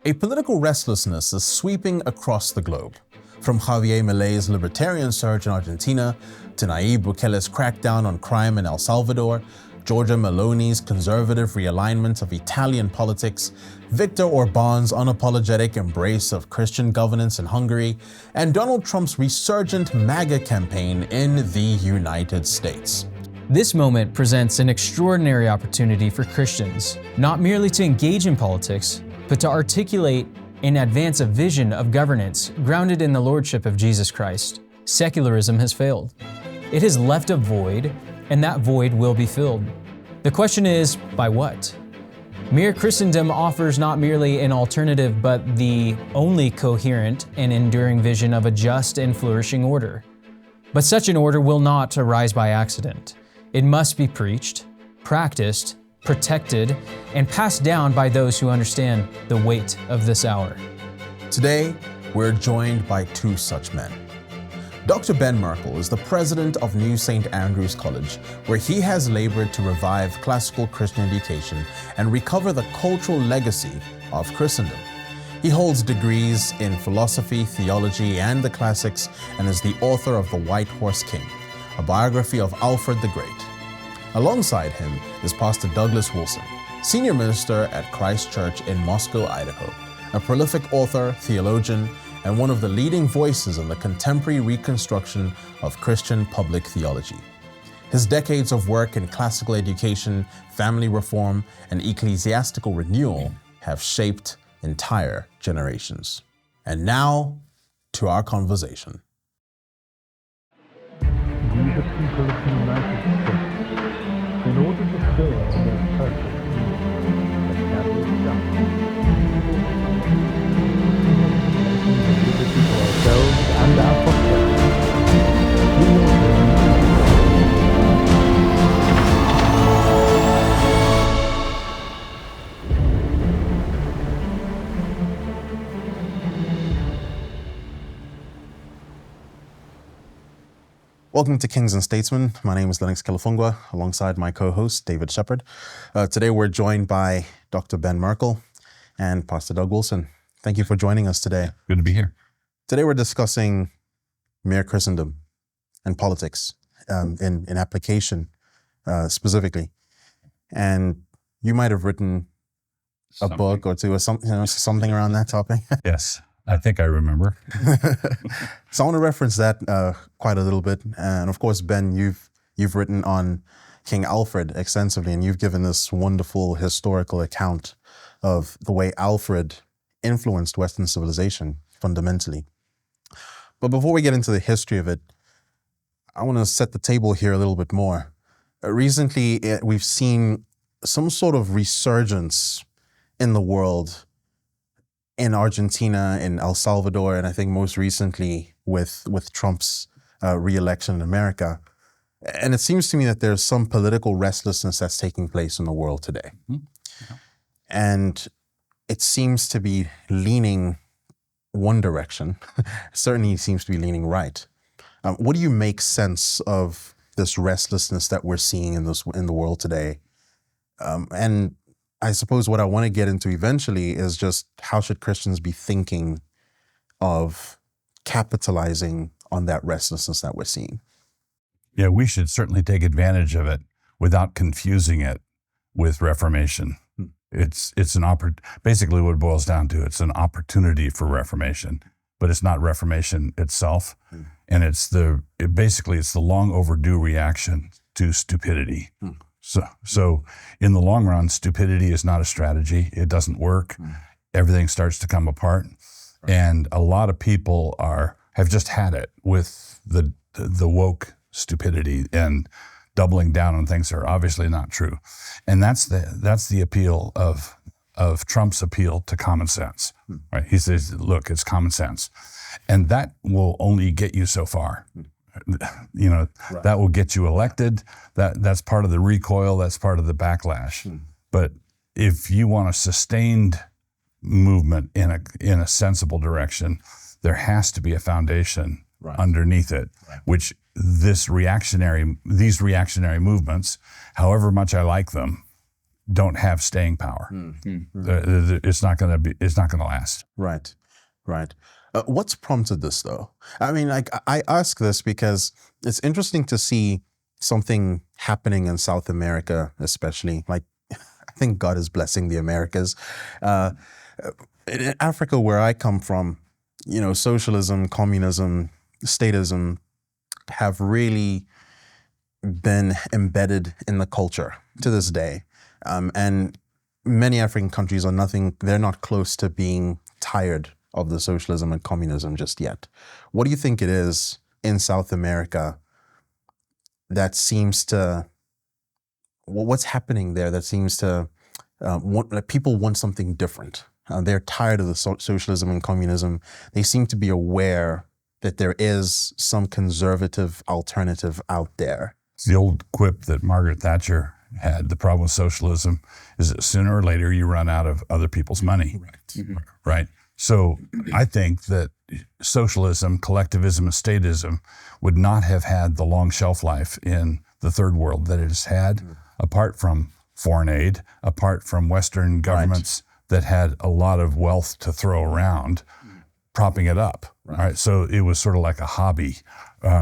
A political restlessness is sweeping across the globe. From Javier Milei's libertarian surge in Argentina, to Nayib Bukele's crackdown on crime in El Salvador, Giorgia Meloni's conservative realignment of Italian politics, Viktor Orban's unapologetic embrace of Christian governance in Hungary, and Donald Trump's resurgent MAGA campaign in the United States. This moment presents an extraordinary opportunity for Christians, not merely to engage in politics, but to articulate and advance a vision of governance grounded in the Lordship of Jesus Christ. Secularism has failed. It has left a void, and that void will be filled. The question is, by what? Mere Christendom offers not merely an alternative, but the only coherent and enduring vision of a just and flourishing order. But such an order will not arise by accident. It must be preached, practiced, protected, and passed down by those who understand the weight of this hour. Today, we're joined by two such men. Dr. Ben Merkle is the president of New St. Andrew's College, where he has labored to revive classical Christian education and recover the cultural legacy of Christendom. He holds degrees in philosophy, theology, and the classics, and is the author of The White Horse King, a biography of Alfred the Great. Alongside him is Pastor Douglas Wilson, senior minister at Christ Church in Moscow, Idaho, a prolific author, theologian, and one of the leading voices in the contemporary reconstruction of Christian public theology. His decades of work in classical education, family reform, and ecclesiastical renewal have shaped entire generations. And now, to our conversation. We the people of the United States, in order to serve their purpose, establish justice, liberty for ourselves and our posterity. We will Welcome to Kings and Statesmen. My name is Lennox Kalifungwa, alongside my co-host, David Shepard. Today we're joined by Dr. Ben Merkle and Pastor Doug Wilson. Thank you for joining us today. Good to be here. Today we're discussing Mere Christendom and politics in application specifically. And you might have written a book or two or something around that topic. Yes. I think I remember. So I want to reference that quite a little bit. And of course, Ben, you've written on King Alfred extensively, and you've given this wonderful historical account of the way Alfred influenced Western civilization fundamentally. But before we get into the history of it, I want to set the table here a little bit more. Recently, we've seen some sort of resurgence in the world, in Argentina, in El Salvador, and I think most recently with Trump's re-election in America. And it seems to me that there's some political restlessness that's taking place in the world today. Mm-hmm. Yeah. And it seems to be leaning one direction. Certainly it seems to be leaning right. What do you make sense of this restlessness that we're seeing in the world today? And I suppose what I want to get into eventually is just how should Christians be thinking of capitalizing on that restlessness that we're seeing? Yeah, we should certainly take advantage of it without confusing it with Reformation. It's basically what it boils down to. It's an opportunity for Reformation, but it's not Reformation itself. And it's the long overdue reaction to stupidity. So in the long run, stupidity is not a strategy. It doesn't work. Everything starts to come apart. Right. And a lot of people have just had it with the woke stupidity and doubling down on things that are obviously not true. And that's the appeal of Trump's appeal to common sense. Right? He says, look, it's common sense. And that will only get you so far. Right. That will get you elected. That's part of the recoil. That's part of the backlash. But if you want a sustained movement in a sensible direction, there has to be a foundation underneath it, which these reactionary movements, however much I like them, don't have staying power. It's not going to last. Right, right. What's prompted this, though? I mean, like, I ask this because it's interesting to see something happening in South America, especially. Like, I think God is blessing the Americas. In Africa, where I come from, you know, socialism, communism, statism have really been embedded in the culture to this day. And many African countries they're not close to being tired of the socialism and communism just yet. What do you think it is in South America that seems to, what's happening there that seems to, people want something different? They're tired of the socialism and communism. They seem to be aware that there is some conservative alternative out there. It's the old quip that Margaret Thatcher had. The problem with socialism is that sooner or later you run out of other people's money. Right. Right. So I think that socialism, collectivism, and statism would not have had the long shelf life in the third world that it has had, apart from foreign aid, apart from Western governments that had a lot of wealth to throw around, propping it up. Right. So it was sort of like a hobby.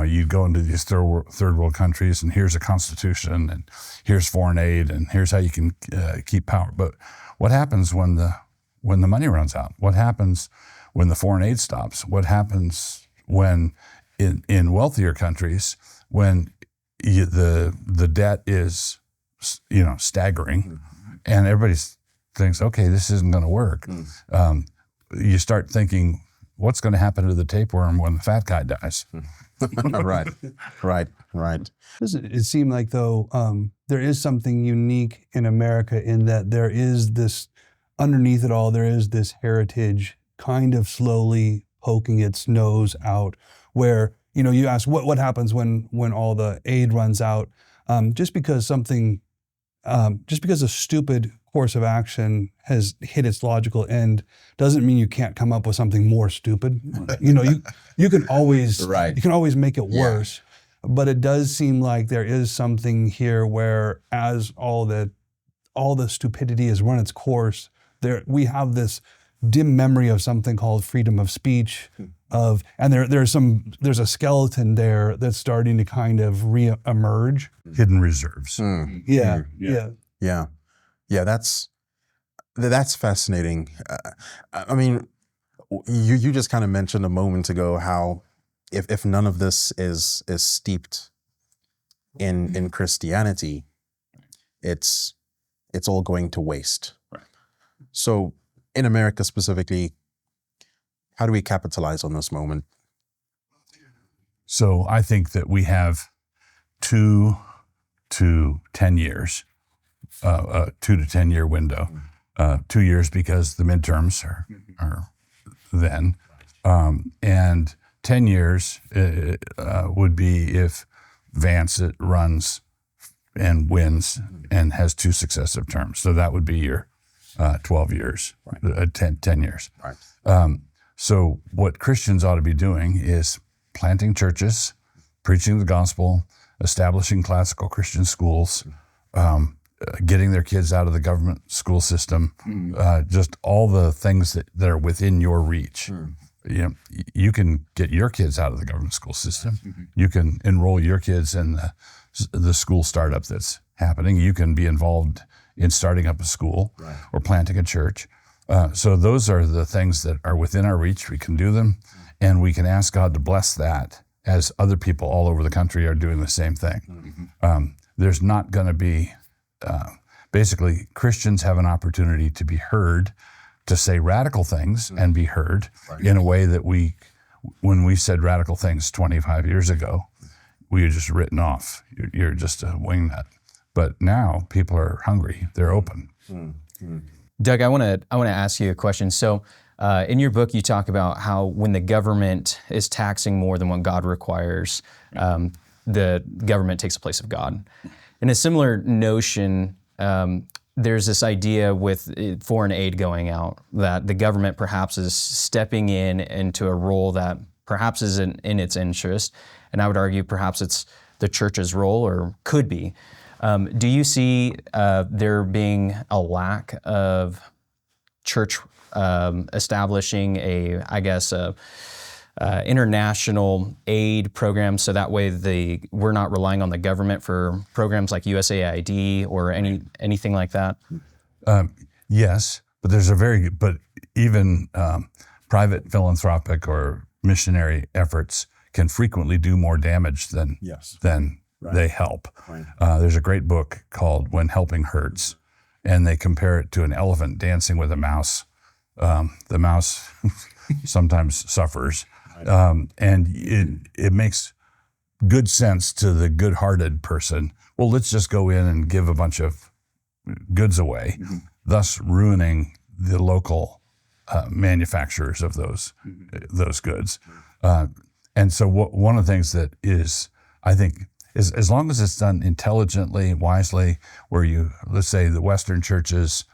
You'd go into these third world countries, and here's a constitution, and here's foreign aid, and here's how you can keep power. But what happens when the money runs out? What happens when the foreign aid stops? What happens when in wealthier countries, when the debt is, you know, staggering, and everybody thinks, okay, this isn't going to work. You start thinking, what's going to happen to the tapeworm when the fat guy dies? Right. Doesn't it seem like, though, there is something unique in America in that there is this, underneath it all, there is this heritage kind of slowly poking its nose out, where, you know, you ask what happens when all the aid runs out. Just because a stupid course of action has hit its logical end doesn't mean you can't come up with something more stupid. You know, you can always you can always make it worse. But it does seem like there is something here where, as all the stupidity has run its course, we have this dim memory of something called freedom of speech, and there's a skeleton there that's starting to kind of re-emerge. Hidden reserves. Yeah, that's fascinating. I mean, you just kind of mentioned a moment ago how if none of this is steeped in Christianity, it's all going to waste. Right. So in America specifically, how do we capitalize on this moment? So I think that we have 2 to 10 years. 2 to 10 year window, 2 years because the midterms are then, and 10 years would be if Vance runs and wins and has 2 successive terms. So that would be your 12 years, 10 years. Right. So what Christians ought to be doing is planting churches, preaching the gospel, establishing classical Christian schools, getting their kids out of the government school system, just all the things that are within your reach. You know, you can get your kids out of the government school system. You can enroll your kids in the school startup that's happening. You can be involved in starting up a school or planting a church. So those are the things that are within our reach. We can do them, and we can ask God to bless that as other people all over the country are doing the same thing. There's not going to be basically, Christians have an opportunity to be heard, to say radical things and be heard in a way that when we said radical things 25 years ago, we were just written off. You're just a wingnut. But now people are hungry. They're open. Doug, I want to ask you a question. So in your book, you talk about how when the government is taxing more than what God requires, the government takes the place of God. In a similar notion, there's this idea with foreign aid going out that the government perhaps is stepping into a role that perhaps isn't in its interest. And I would argue perhaps it's the church's role, or could be. Do you see there being a lack of church establishing international aid programs, so that way we're not relying on the government for programs like USAID or anything like that? Yes, but even private philanthropic or missionary efforts can frequently do more damage than they help. Right. There's a great book called When Helping Hurts, and they compare it to an elephant dancing with a mouse. The mouse sometimes suffers, and it makes good sense to the good-hearted person. Well, let's just go in and give a bunch of goods away, thus ruining the local manufacturers of those goods. And so one of the things that is, I think, is as long as it's done intelligently, wisely, where let's say the Western churches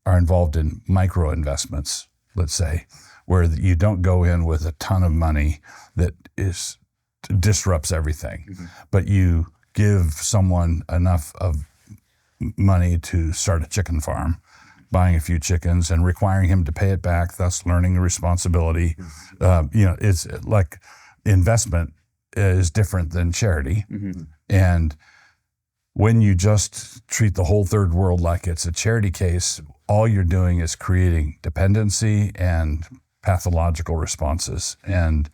are involved in micro investments, let's say, where you don't go in with a ton of money that disrupts everything, but you give someone enough of money to start a chicken farm, buying a few chickens and requiring him to pay it back, thus learning the responsibility. It's like investment is different than charity. And when you just treat the whole third world like it's a charity case, all you're doing is creating dependency and pathological responses. And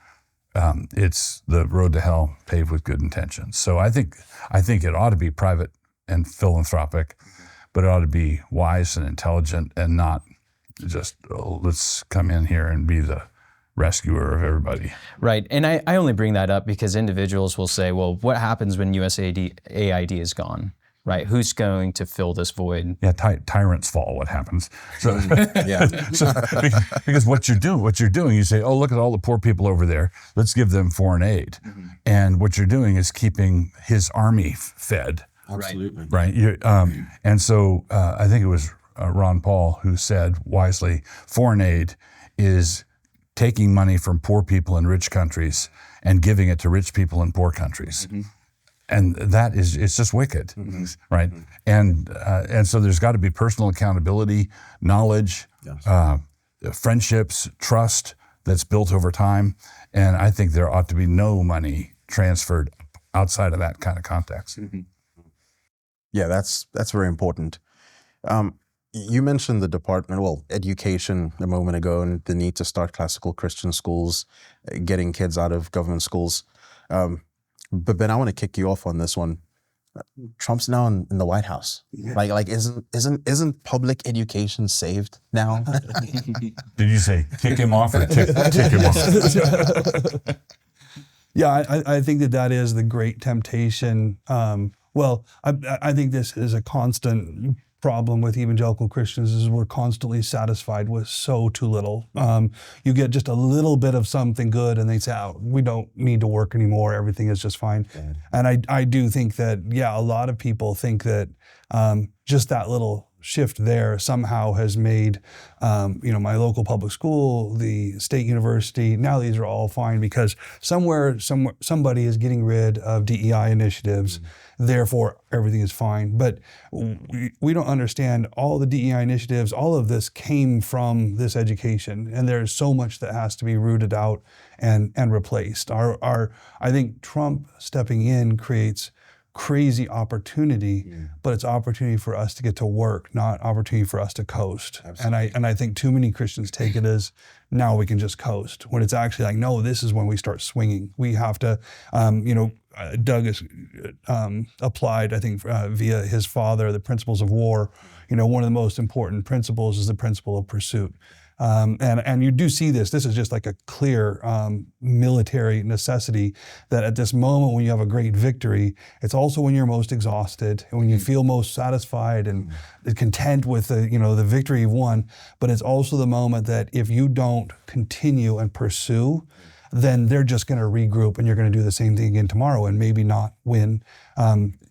it's the road to hell paved with good intentions. So I think it ought to be private and philanthropic, but it ought to be wise and intelligent and not just, let's come in here and be the rescuer of everybody. Right. And I only bring that up because individuals will say, well, what happens when USAID is gone? Right? Who's going to fill this void? Yeah, tyrants fall. What happens? So, Yeah. because what you're doing, you say, oh, look at all the poor people over there. Let's give them foreign aid. And what you're doing is keeping his army fed. Absolutely. Right. And so I think it was Ron Paul who said wisely, foreign aid is taking money from poor people in rich countries and giving it to rich people in poor countries. And that it's just wicked, right? And so there's got to be personal accountability, knowledge, friendships, trust that's built over time. And I think there ought to be no money transferred outside of that kind of context. Yeah, that's very important. You mentioned the department, education a moment ago, and the need to start classical Christian schools, getting kids out of government schools. But Ben, I want to kick you off on this one. Trump's now in the White House. Yeah. Like isn't public education saved now? Did you say kick him off or tick him off? Yeah, I think that is the great temptation. I think this is a constant problem with evangelical Christians is we're constantly satisfied with so too little. You get just a little bit of something good and they say, oh, we don't need to work anymore. Everything is just fine. Yeah. And I do think that, a lot of people think that just that little shift there somehow has made, my local public school, the state university, now these are all fine because somewhere somebody is getting rid of DEI initiatives. Therefore, everything is fine. But we don't understand all the DEI initiatives. All of this came from this education, and there's so much that has to be rooted out and replaced. I think Trump stepping in creates crazy opportunity, but it's opportunity for us to get to work, not opportunity for us to coast. Absolutely. And I think too many Christians take it as now we can just coast, when it's actually like, no, this is when we start swinging. We have to, Doug has applied, I think, via his father, the principles of war. One of the most important principles is the principle of pursuit. And you do see this. This is just like a clear military necessity that at this moment when you have a great victory, it's also when you're most exhausted and when you feel most satisfied and content with the victory you've won. But it's also the moment that if you don't continue and pursue, then they're just going to regroup and you're going to do the same thing again tomorrow and maybe not win.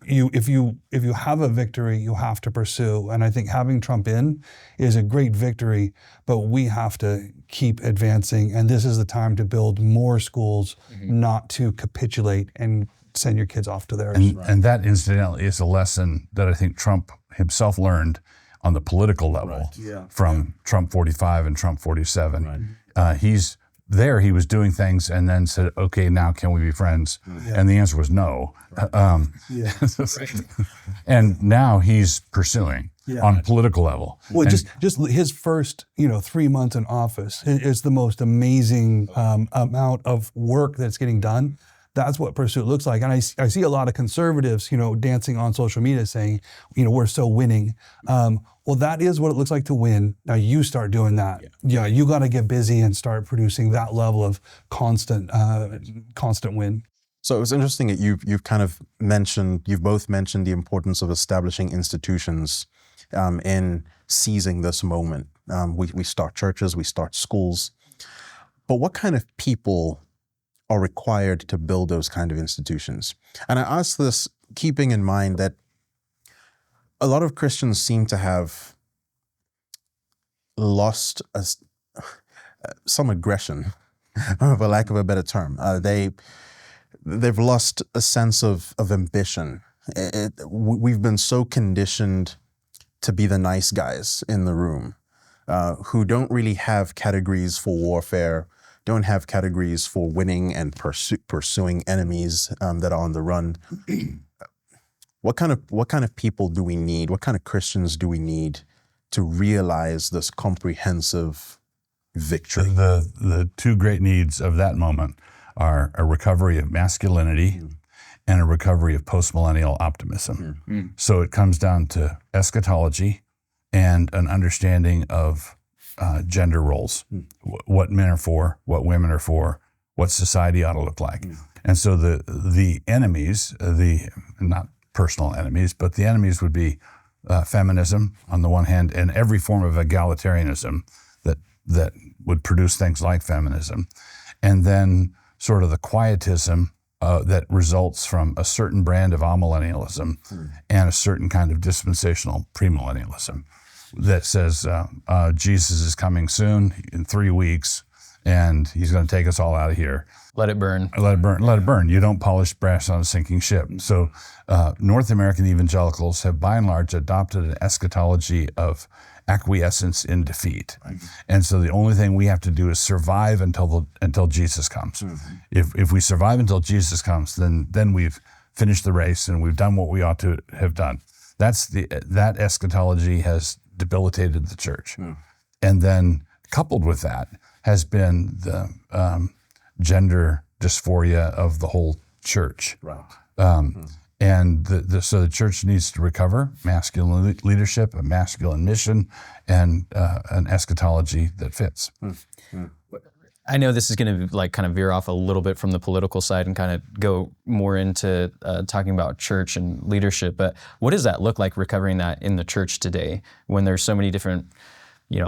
If you have a victory, you have to pursue. And I think having Trump in is a great victory, but we have to keep advancing. And this is the time to build more schools, not to capitulate and send your kids off to there. And that, incidentally, is a lesson that I think Trump himself learned on the political level from Trump 45 and Trump 47. He was doing things and then said, okay, now can we be friends? And the answer was no. And now he's pursuing on a political level. Well, just his first 3 months in office is the most amazing amount of work that's getting done. That's what pursuit looks like. And I see a lot of conservatives, dancing on social media saying, we're so winning. Well, that is what it looks like to win. Now you start doing that. Yeah, you got to get busy and start producing that level of constant win. So it was interesting that you've both mentioned the importance of establishing institutions in seizing this moment. We start churches, we start schools. But what kind of people are required to build those kind of institutions? And I ask this keeping in mind that a lot of Christians seem to have lost some aggression, for lack of a better term. They've lost a sense of ambition. We've been so conditioned to be the nice guys in the room who don't really have categories for warfare, don't have categories for winning and pursuing enemies that are on the run. What kind of people do we need? What kind of Christians do we need to realize this comprehensive victory? The two great needs of that moment are a recovery of masculinity and a recovery of postmillennial optimism. So it comes down to eschatology and an understanding of gender roles, what men are for, what women are for, what society ought to look like. And so the enemies, not personal enemies, but the enemies would be feminism on the one hand, and every form of egalitarianism that would produce things like feminism. And then sort of the quietism that results from a certain brand of amillennialism and a certain kind of dispensational premillennialism that says Jesus is coming soon in 3 weeks and he's going to take us all out of here. Let it burn. Let it burn. Let it burn. You don't polish brass on a sinking ship. So North American evangelicals have by and large adopted an eschatology of acquiescence in defeat. And so the only thing we have to do is survive until Jesus comes. If we survive until Jesus comes, then we've finished the race and we've done what we ought to have done. That eschatology has debilitated the church. And then coupled with that has been the gender dysphoria of the whole church. And so the church needs to recover masculine leadership, a masculine mission, and an eschatology that fits. I know this is going to kind of veer off a little bit from the political side and kind of go more into talking about church and leadership, but what does that look like, recovering that in the church today when there's so many different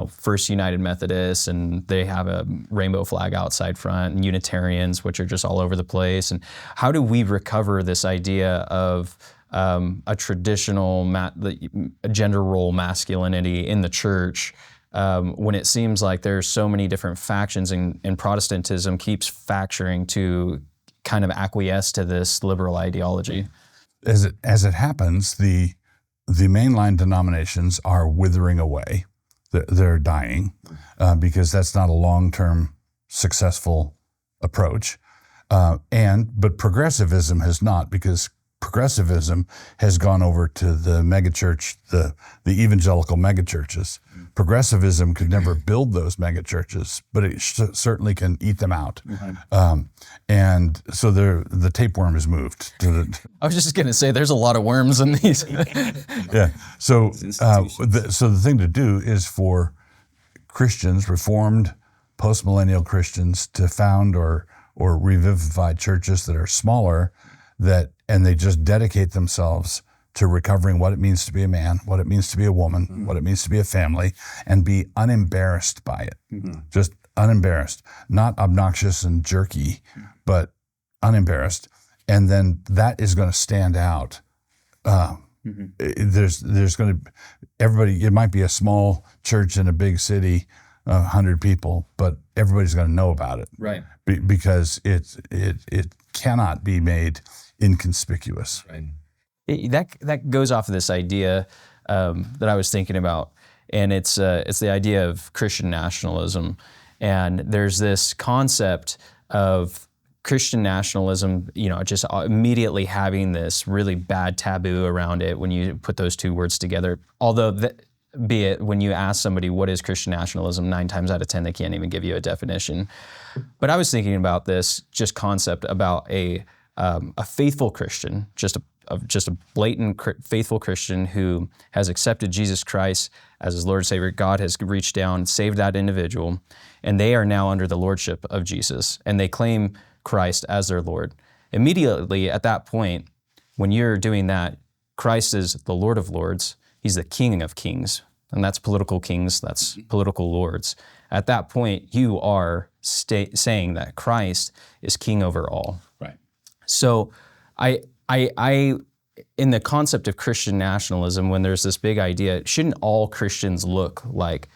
First United Methodists, and they have a rainbow flag outside front, and Unitarians, which are just all over the place. And how do we recover this idea of a traditional gender role masculinity in the church when it seems like there's so many different factions and Protestantism keeps fracturing to kind of acquiesce to this liberal ideology? As it happens, the mainline denominations are withering away. They're dying because that's not a long-term successful approach. But progressivism has not, because progressivism has gone over to the megachurch, the evangelical megachurches. Progressivism could never build those megachurches, but it certainly can eat them out. And so the tapeworm has moved. I was just going to say, there's a lot of worms in these. Yeah. So the thing to do is for Christians, Reformed, postmillennial Christians, to found or revivify churches that are smaller, and they just dedicate themselves to recovering what it means to be a man, what it means to be a woman, what it means to be a family, and be unembarrassed by it. Just unembarrassed, not obnoxious and jerky, but unembarrassed. And then that is going to stand out. There's going to, everybody, it might be a small church in a big city, 100 people, but everybody's going to know about it. Right. Because it cannot be made inconspicuous. Right. That goes off of this idea that I was thinking about, and it's the idea of Christian nationalism. And there's this concept of Christian nationalism, just immediately having this really bad taboo around it when you put those two words together. Although, be it when you ask somebody what is Christian nationalism, 9 times out of 10 they can't even give you a definition. But I was thinking about this just concept about a faithful Christian, just a blatant faithful Christian who has accepted Jesus Christ as his Lord and Savior. God has reached down and saved that individual, and they are now under the Lordship of Jesus, and they claim Christ as their Lord. Immediately at that point, when you're doing that, Christ is the Lord of Lords. He's the King of Kings, and that's political kings, that's political lords. At that point, you are saying that Christ is king over all. Right. So I in the concept of Christian nationalism, when there's this big idea, shouldn't all Christians look like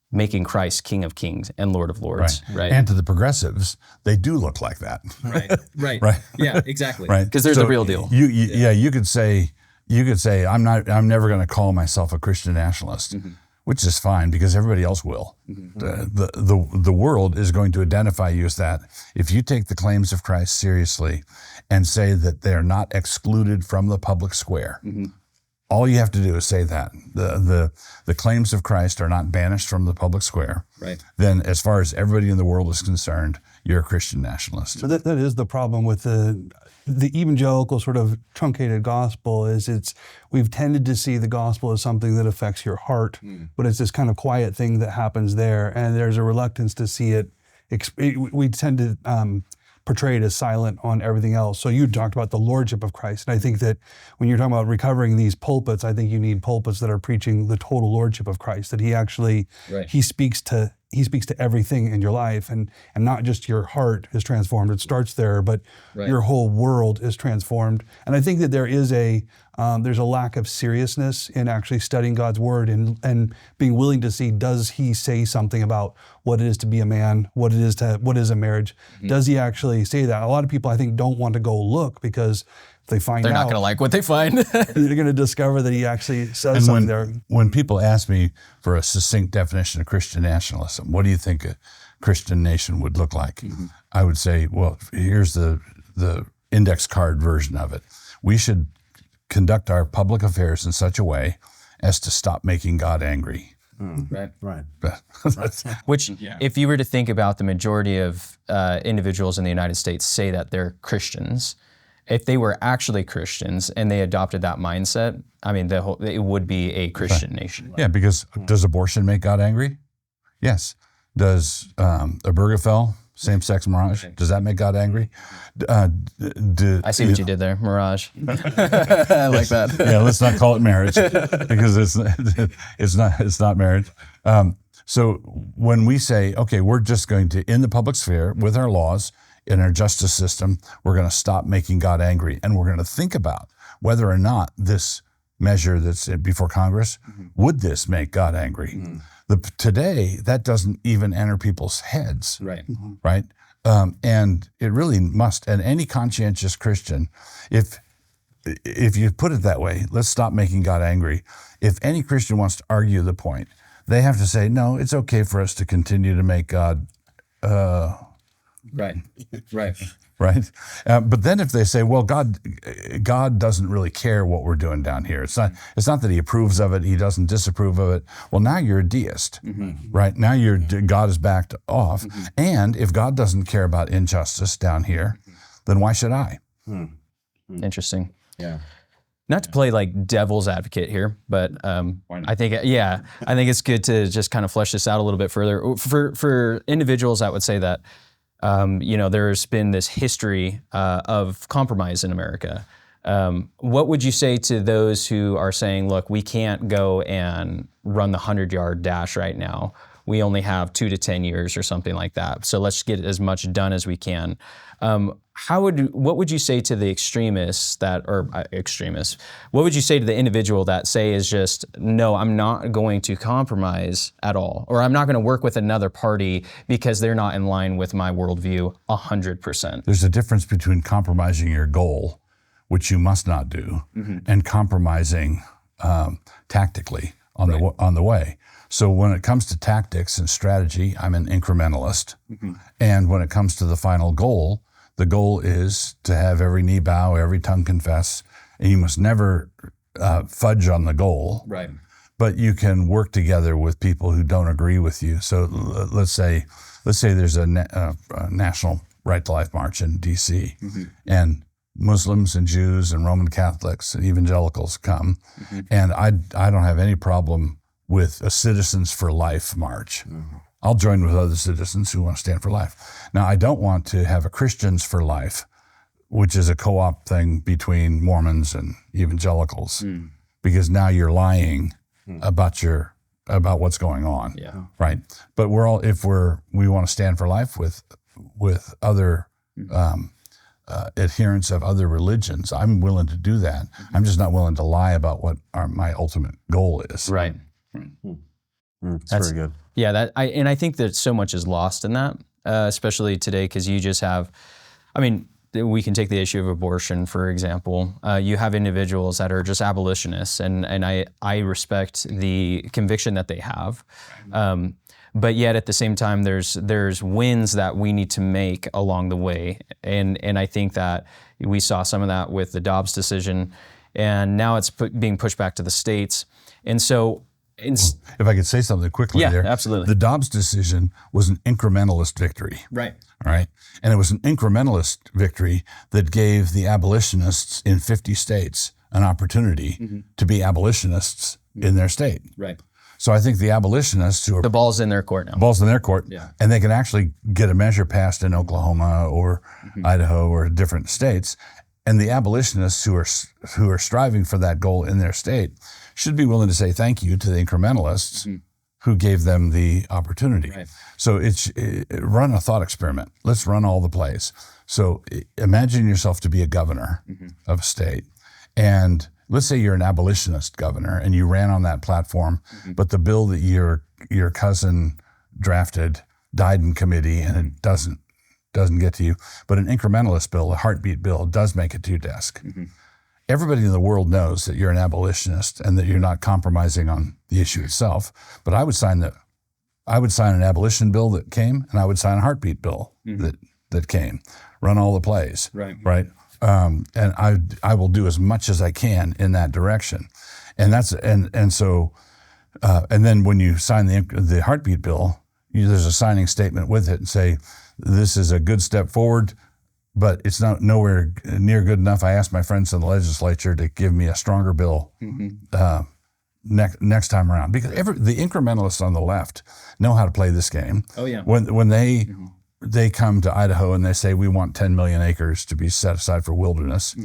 making Christ King of Kings and Lord of Lords, right? And to the progressives, they do look like that. Right. Right. Yeah, exactly. Right. Because they're the real deal. You could say I'm never going to call myself a Christian nationalist, which is fine because everybody else will. The world is going to identify you as that if you take the claims of Christ seriously and say that they're not excluded from the public square. All you have to do is say that the claims of Christ are not banished from the public square. Right. Then, as far as everybody in the world is concerned, you're a Christian nationalist. So that is the problem with the evangelical sort of truncated gospel. We've tended to see the gospel as something that affects your heart, but it's this kind of quiet thing that happens there, and there's a reluctance to see it. We tend to portray it as silent on everything else. So you talked about the Lordship of Christ, and I think that when you're talking about recovering these pulpits, I think you need pulpits that are preaching the total Lordship of Christ, that he actually, he speaks to everything in your life, and not just your heart is transformed. It starts there, but your whole world is transformed. And I think that there's a lack of seriousness in actually studying God's word and being willing to see, does he say something about what it is to be a man, what is a marriage? Does he actually say that? A lot of people, I think, don't want to go look because they find they're out. not going to like what they find. They're going to discover that he actually says something there. When people ask me for a succinct definition of Christian nationalism, what do you think a Christian nation would look like? I would say, well, here's the index card version of it. We should conduct our public affairs in such a way as to stop making God angry. Right. Which, if you were to think about the majority of individuals in the United States say that they're Christians, if they were actually Christians and they adopted that mindset, I mean, it would be a Christian nation. Yeah, because does abortion make God angry? Yes. Does Obergefell, same-sex marriage, does that make God angry? I see what you did there, mirage. I like that. Yeah, let's not call it marriage because it's not marriage. So when we say, okay, we're just going to, in the public sphere, with our laws, in our justice system, we're going to stop making God angry, and we're going to think about whether or not this measure that's before Congress, would this make God angry? Today, that doesn't even enter people's heads, right? And it really must. And any conscientious Christian, if you put it that way, let's stop making God angry. If any Christian wants to argue the point, they have to say, no, it's okay for us to continue to make God Right. Right. But then if they say, well, God doesn't really care what we're doing down here. It's not that he approves of it. He doesn't disapprove of it. Well, now you're a deist, right? Now God is backed off. And if God doesn't care about injustice down here, then why should I? Interesting. Yeah. Not to play like devil's advocate here, but I think it's good to just kind of flesh this out a little bit further. For individuals, I would say that there's been this history of compromise in America. What would you say to those who are saying, look, we can't go and run the 100-yard dash right now. We only have 2 to 10 years or something like that. So let's get as much done as we can. What would you say to the extremists what would you say to the individual that say is just, no, I'm not going to compromise at all, or I'm not going to work with another party because they're not in line with my worldview 100%? There's a difference between compromising your goal which you must not do, and compromising tactically on the way. So when it comes to tactics and strategy, I'm an incrementalist. And when it comes to the final goal, the goal is to have every knee bow, every tongue confess, and you must never fudge on the goal. Right. But you can work together with people who don't agree with you. So let's say there's a national Right to Life march in D.C. and Muslims and Jews and Roman Catholics and evangelicals come, and I don't have any problem with a Citizens for Life march. I'll join with other citizens who want to stand for life. Now, I don't want to have a Christians for Life, which is a co-op thing between Mormons and evangelicals, because now you're lying about what's going on, right? But we want to stand for life with other adherents of other religions, I'm willing to do that. I'm just not willing to lie about what my ultimate goal is. Right. That's very good. Yeah, I think that so much is lost in that, especially today, because you just have, I mean, we can take the issue of abortion, for example. You have individuals that are just abolitionists, and I respect the conviction that they have. But yet at the same time, there's wins that we need to make along the way. And I think that we saw some of that with the Dobbs decision, and now it's being pushed back to the states. And so, if I could say something quickly there. Yeah, absolutely. The Dobbs decision was an incrementalist victory. Right. All right. And it was an incrementalist victory that gave the abolitionists in 50 states an opportunity to be abolitionists in their state. Right. So I think the abolitionists who are... The ball's in their court now. Ball's in their court. Yeah. And they can actually get a measure passed in Oklahoma or Idaho or different states. And the abolitionists who are striving for that goal in their state should be willing to say thank you to the incrementalists who gave them the opportunity. Right. So run a thought experiment. Let's run all the plays. So imagine yourself to be a governor of a state, and let's say you're an abolitionist governor and you ran on that platform, but the bill that your cousin drafted died in committee and it doesn't get to you. But an incrementalist bill, a heartbeat bill, does make it to your desk. Everybody in the world knows that you're an abolitionist and that you're not compromising on the issue itself. But I would sign an abolition bill that came, and I would sign a heartbeat bill that came. Run all the plays. Right. And I will do as much as I can in that direction. And that's so then when you sign the heartbeat bill, there's a signing statement with it and say, this is a good step forward, but it's not nowhere near good enough. I asked my friends in the legislature to give me a stronger bill next time around, because the incrementalists on the left know how to play this game. Oh yeah. When they come to Idaho and they say we want 10 million acres to be set aside for wilderness,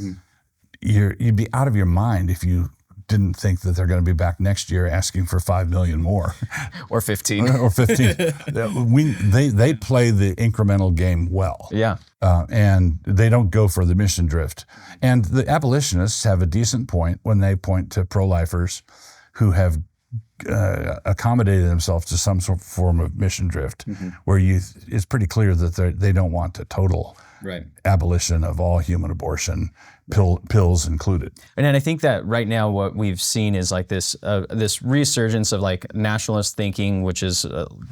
you'd be out of your mind if you didn't think that they're going to be back next year asking for 5 million more. Or 15. Or 15. They play the incremental game well. Yeah. And they don't go for the mission drift. And the abolitionists have a decent point when they point to pro-lifers who have accommodated themselves to some sort of form of mission drift, where it's pretty clear that they don't want a total abolition of all human abortion, pills included. And then I think that right now what we've seen is like this resurgence of like nationalist thinking, which is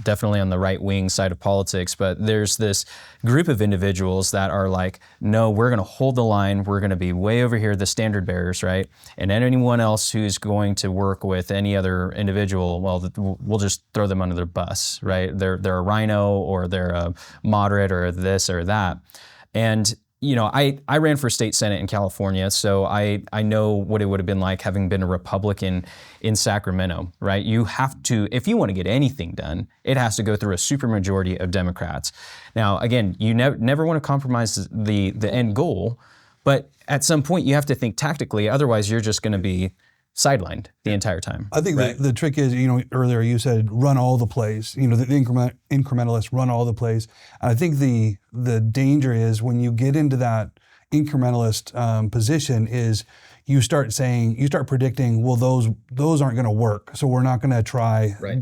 definitely on the right wing side of politics. But there's this group of individuals that are like, no, we're going to hold the line. We're going to be way over here, the standard bearers, right? And anyone else who's going to work with any other individual, well, we'll just throw them under the bus, right? They're a rhino, or they're a moderate, or this or that. And you know, I ran for state senate in California, so I know what it would have been like having been a Republican in Sacramento, right? You have to, if you want to get anything done, it has to go through a supermajority of Democrats. Now, again, you never want to compromise the end goal, but at some point you have to think tactically, otherwise you're just going to be sidelined the entire time. I think the trick is, earlier you said run all the plays. The incrementalists run all the plays. And I think the danger is when you get into that incrementalist position is you start predicting, well, those aren't going to work, so we're not going to try. Right.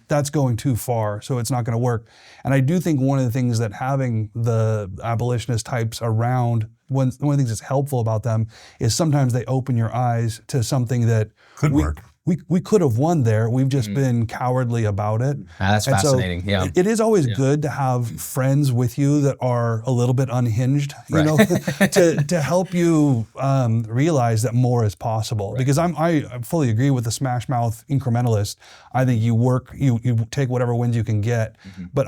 That's going too far, so it's not going to work. And I do think one of the things that having the abolitionist types around, one of the things that's helpful about them is sometimes they open your eyes to something that Could work. We could have won there. We've just been cowardly about it. That's And fascinating. So it is always good to have friends with you that are a little bit unhinged, you know, to help you realize that more is possible. Because I fully agree with the smash mouth incrementalist. I think you take whatever wins you can get. But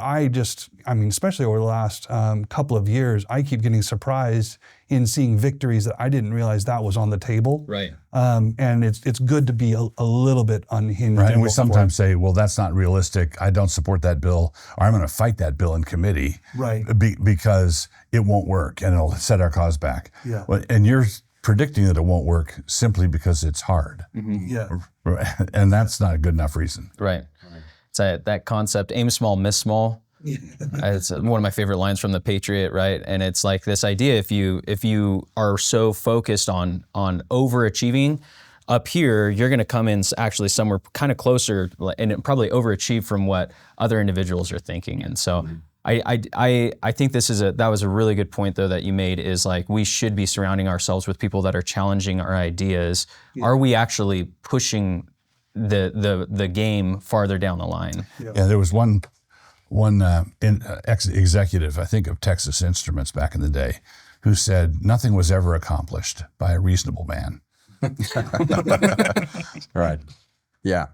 especially over the last couple of years, I keep getting surprised in seeing victories that I didn't realize that was on the table. Right. And it's good to be a little bit unhinged. Right. And we sometimes say, well, that's not realistic. I don't support that bill, or I'm going to fight that bill in committee. Right. Because it won't work and it'll set our cause back. Yeah. And you're predicting that it won't work simply because it's hard. Yeah. And that's not a good enough reason. Right. It's that concept, aim small, miss small. It's one of my favorite lines from The Patriot, right? And it's like this idea: if you are so focused on overachieving up here, you're going to come in actually somewhere kind of closer, and probably overachieve from what other individuals are thinking. And so, I think that was a really good point though that you made, is like we should be surrounding ourselves with people that are challenging our ideas. Yeah. Are we actually pushing the game farther down the line? Yeah, there was one executive, I think, of Texas Instruments back in the day, who said nothing was ever accomplished by a reasonable man. Right. Yeah.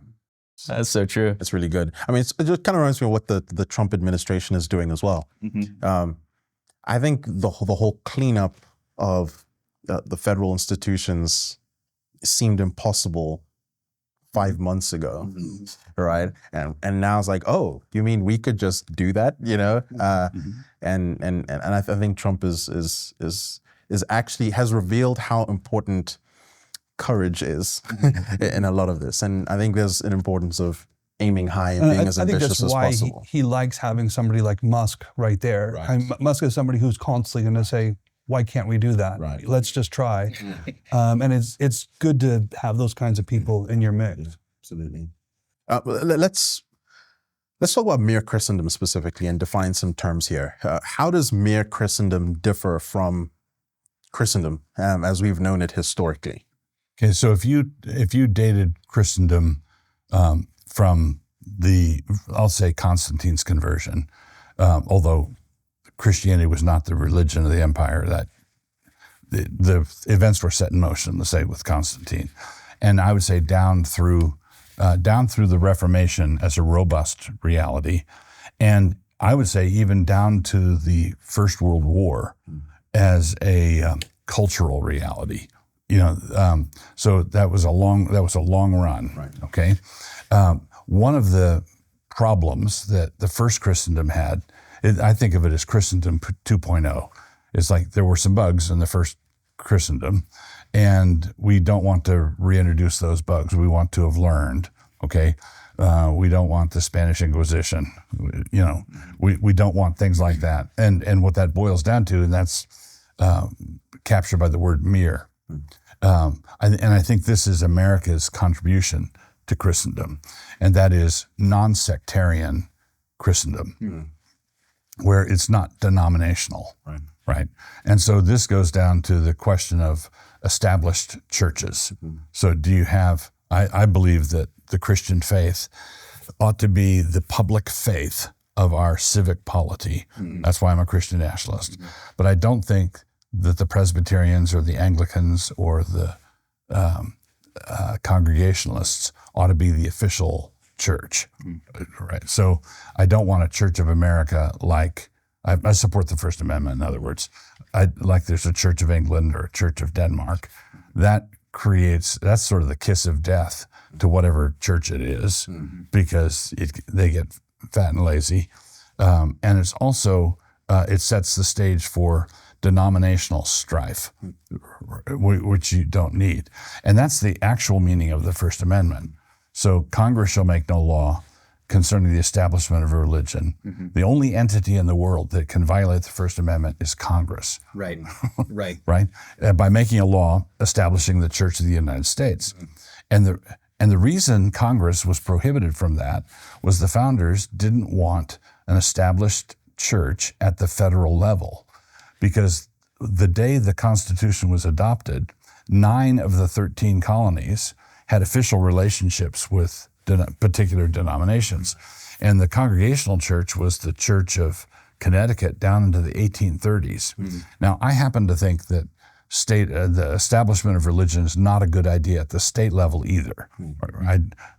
That's so true. It's really good. I mean, it just kind of reminds me of what the Trump administration is doing as well. I think the whole cleanup of the federal institutions seemed impossible 5 months ago, right? And now it's like, oh, you mean we could just do that, you know? And I think Trump is actually has revealed how important courage is in a lot of this. And I think there's an importance of aiming high and being as ambitious as possible. I think that's why he likes having somebody like Musk right there. Right. Musk is somebody who's constantly going to say, why can't we do that? Right. Let's just try. And it's good to have those kinds of people in your mix. Yeah, absolutely. Let's talk about Mere Christendom specifically and define some terms here. How does Mere Christendom differ from Christendom as we've known it historically? Okay, so if you dated Christendom from I'll say Constantine's conversion, although Christianity was not the religion of the empire, that the events were set in motion, let's say, with Constantine. And I would say down through the Reformation as a robust reality. And I would say even down to the First World War as a cultural reality. You know, so that was a long run. Right. Okay. One of the problems that the first Christendom had, I think of it as Christendom 2.0. It's like there were some bugs in the first Christendom, and we don't want to reintroduce those bugs. We want to have learned, okay? We don't want the Spanish Inquisition. You know, we don't want things like that. And what that boils down to, and that's captured by the word mere. And I think this is America's contribution to Christendom, and that is non-sectarian Christendom, where it's not denominational, right? And so this goes down to the question of established churches. So do you have, I believe that the Christian faith ought to be the public faith of our civic polity. That's why I'm a Christian nationalist. But I don't think that the Presbyterians or the Anglicans or the Congregationalists ought to be the official church, right? So I don't want a Church of America like, I support the First Amendment, in other words. Like there's a Church of England or a Church of Denmark. That's sort of the kiss of death to whatever church it is, because they get fat and lazy. And it's also, it sets the stage for denominational strife, which you don't need. And that's the actual meaning of the First Amendment. So Congress shall make no law concerning the establishment of a religion. The only entity in the world that can violate the First Amendment is Congress. Right. Right? By making a law establishing the Church of the United States. And the reason Congress was prohibited from that was the founders didn't want an established church at the federal level, because the day the Constitution was adopted, 9 of the 13 colonies had official relationships with particular denominations. And the Congregational Church was the Church of Connecticut down into the 1830s. Now, I happen to think that the establishment of religion is not a good idea at the state level either.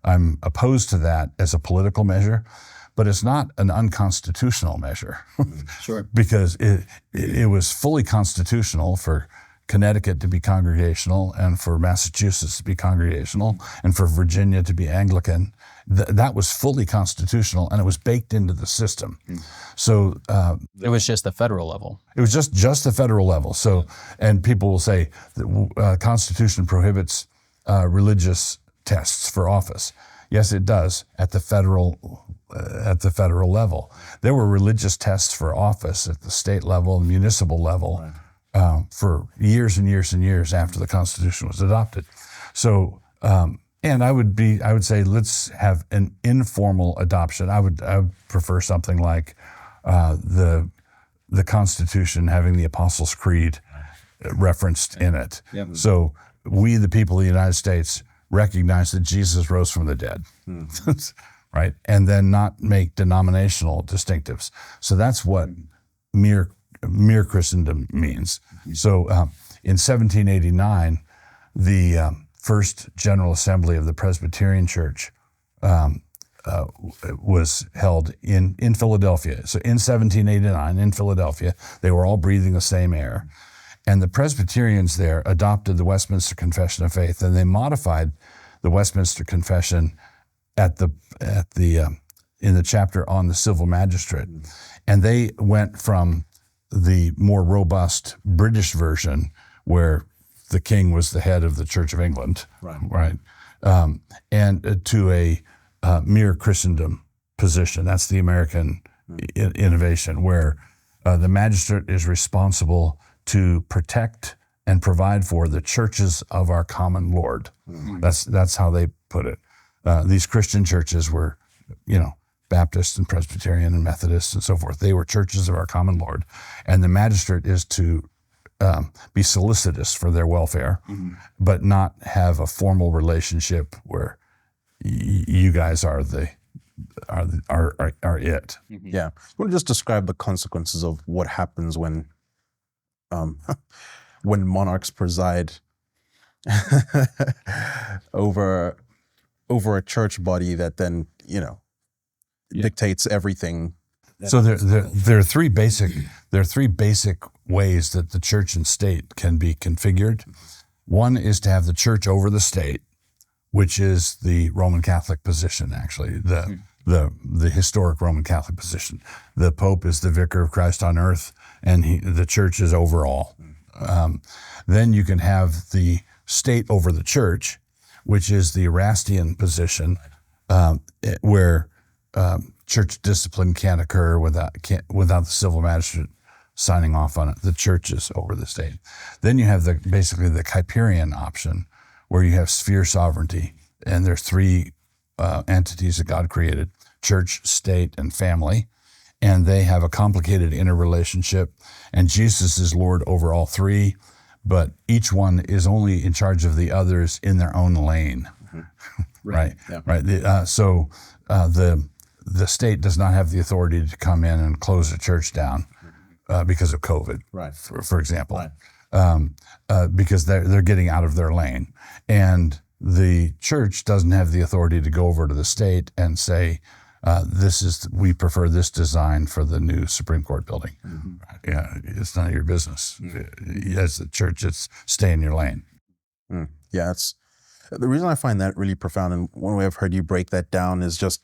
I'm opposed to that as a political measure, but it's not an unconstitutional measure. Sure. Because it was fully constitutional for Connecticut to be congregational and for Massachusetts to be congregational and for Virginia to be Anglican. That was fully constitutional, and it was baked into the system. So it was just the federal level. it was just the federal level. So, and people will say the Constitution prohibits religious tests for office. Yes, it does at the federal level. There were religious tests for office at the state level and municipal level. For years and years and years after the Constitution was adopted. So, and I would say let's have an informal adoption. I would prefer something like the Constitution having the Apostles' Creed referenced in it. Yep. So we, the people of the United States, recognize that Jesus rose from the dead, right? And then not make denominational distinctives. So that's what mere Christendom means. So in 1789, the first General Assembly of the Presbyterian Church was held in Philadelphia. So in 1789, in Philadelphia, they were all breathing the same air. And the Presbyterians there adopted the Westminster Confession of Faith, and they modified the Westminster Confession in the chapter on the civil magistrate. And they went from the more robust British version, where the king was the head of the Church of England, right? And to a mere Christendom position. That's the American innovation, where the magistrate is responsible to protect and provide for the churches of our common Lord. That's how they put it. These Christian churches were, Baptist and Presbyterian and Methodist and so forth. They were churches of our common Lord. And the magistrate is to be solicitous for their welfare, but not have a formal relationship where you guys are it. Yeah. I want to just describe the consequences of what happens when monarchs preside over a church body that then, dictates everything. So there are three basic ways that the church and state can be configured. One is to have the church over the state, which is the Roman Catholic position, actually, the historic Roman Catholic position. The Pope is the vicar of Christ on earth, and the church is over all. Then you can have the state over the church, which is the Erastian position, where church discipline can't occur without the civil magistrate signing off on it. The church is over the state. Then you have basically the Kuyperian option, where you have sphere sovereignty, and there's three entities that God created: church, state, and family, and they have a complicated interrelationship. And Jesus is Lord over all three, but each one is only in charge of the others in their own lane. Right. Yeah. Right. So the state does not have the authority to come in and close a church down because of COVID, right? For example, right. Because they're getting out of their lane, and the church doesn't have the authority to go over to the state and say, we prefer this design for the new Supreme Court building. Yeah, it's none of your business. As the church, it's stay in your lane. Yeah, it's the reason I find that really profound, and one way I've heard you break that down is just,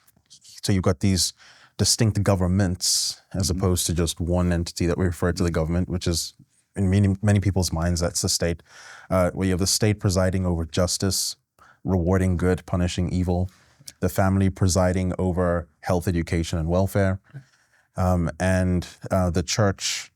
so you've got these distinct governments as opposed to just one entity that we refer to the government, which is in many people's minds, that's the state, where you have the state presiding over justice, rewarding good, punishing evil, the family presiding over health, education, and welfare, and the church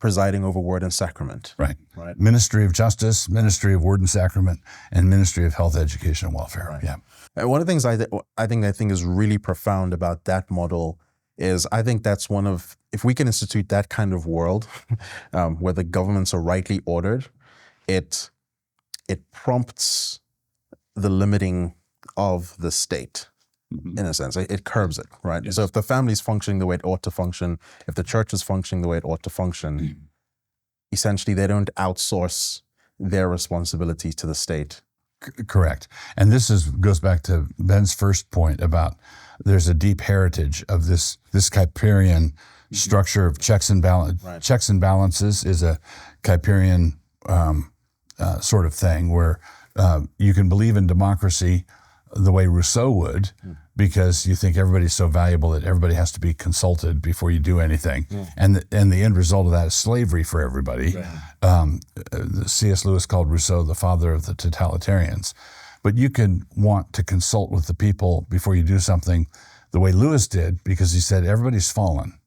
presiding over word and sacrament. Right. Right. Ministry of Justice, Ministry of Word and Sacrament, and Ministry of Health, Education, and Welfare. Right. Yeah. And one of the things I think is really profound about that model is I think that's one of, if we can institute that kind of world where the governments are rightly ordered, it prompts the limiting of the state. In a sense, it curbs it, right? Yes. So if the family's functioning the way it ought to function, if the church is functioning the way it ought to function, essentially they don't outsource their responsibility to the state. Correct. And this goes back to Ben's first point about there's a deep heritage of this Kuyperian structure of checks and balance. Right. Checks and balances is a Kuyperian sort of thing where you can believe in democracy the way Rousseau would, because you think everybody's so valuable that everybody has to be consulted before you do anything. And the end result of that is slavery for everybody. C.S. Lewis called Rousseau the father of the totalitarians. But you can want to consult with the people before you do something the way Lewis did, because he said everybody's fallen.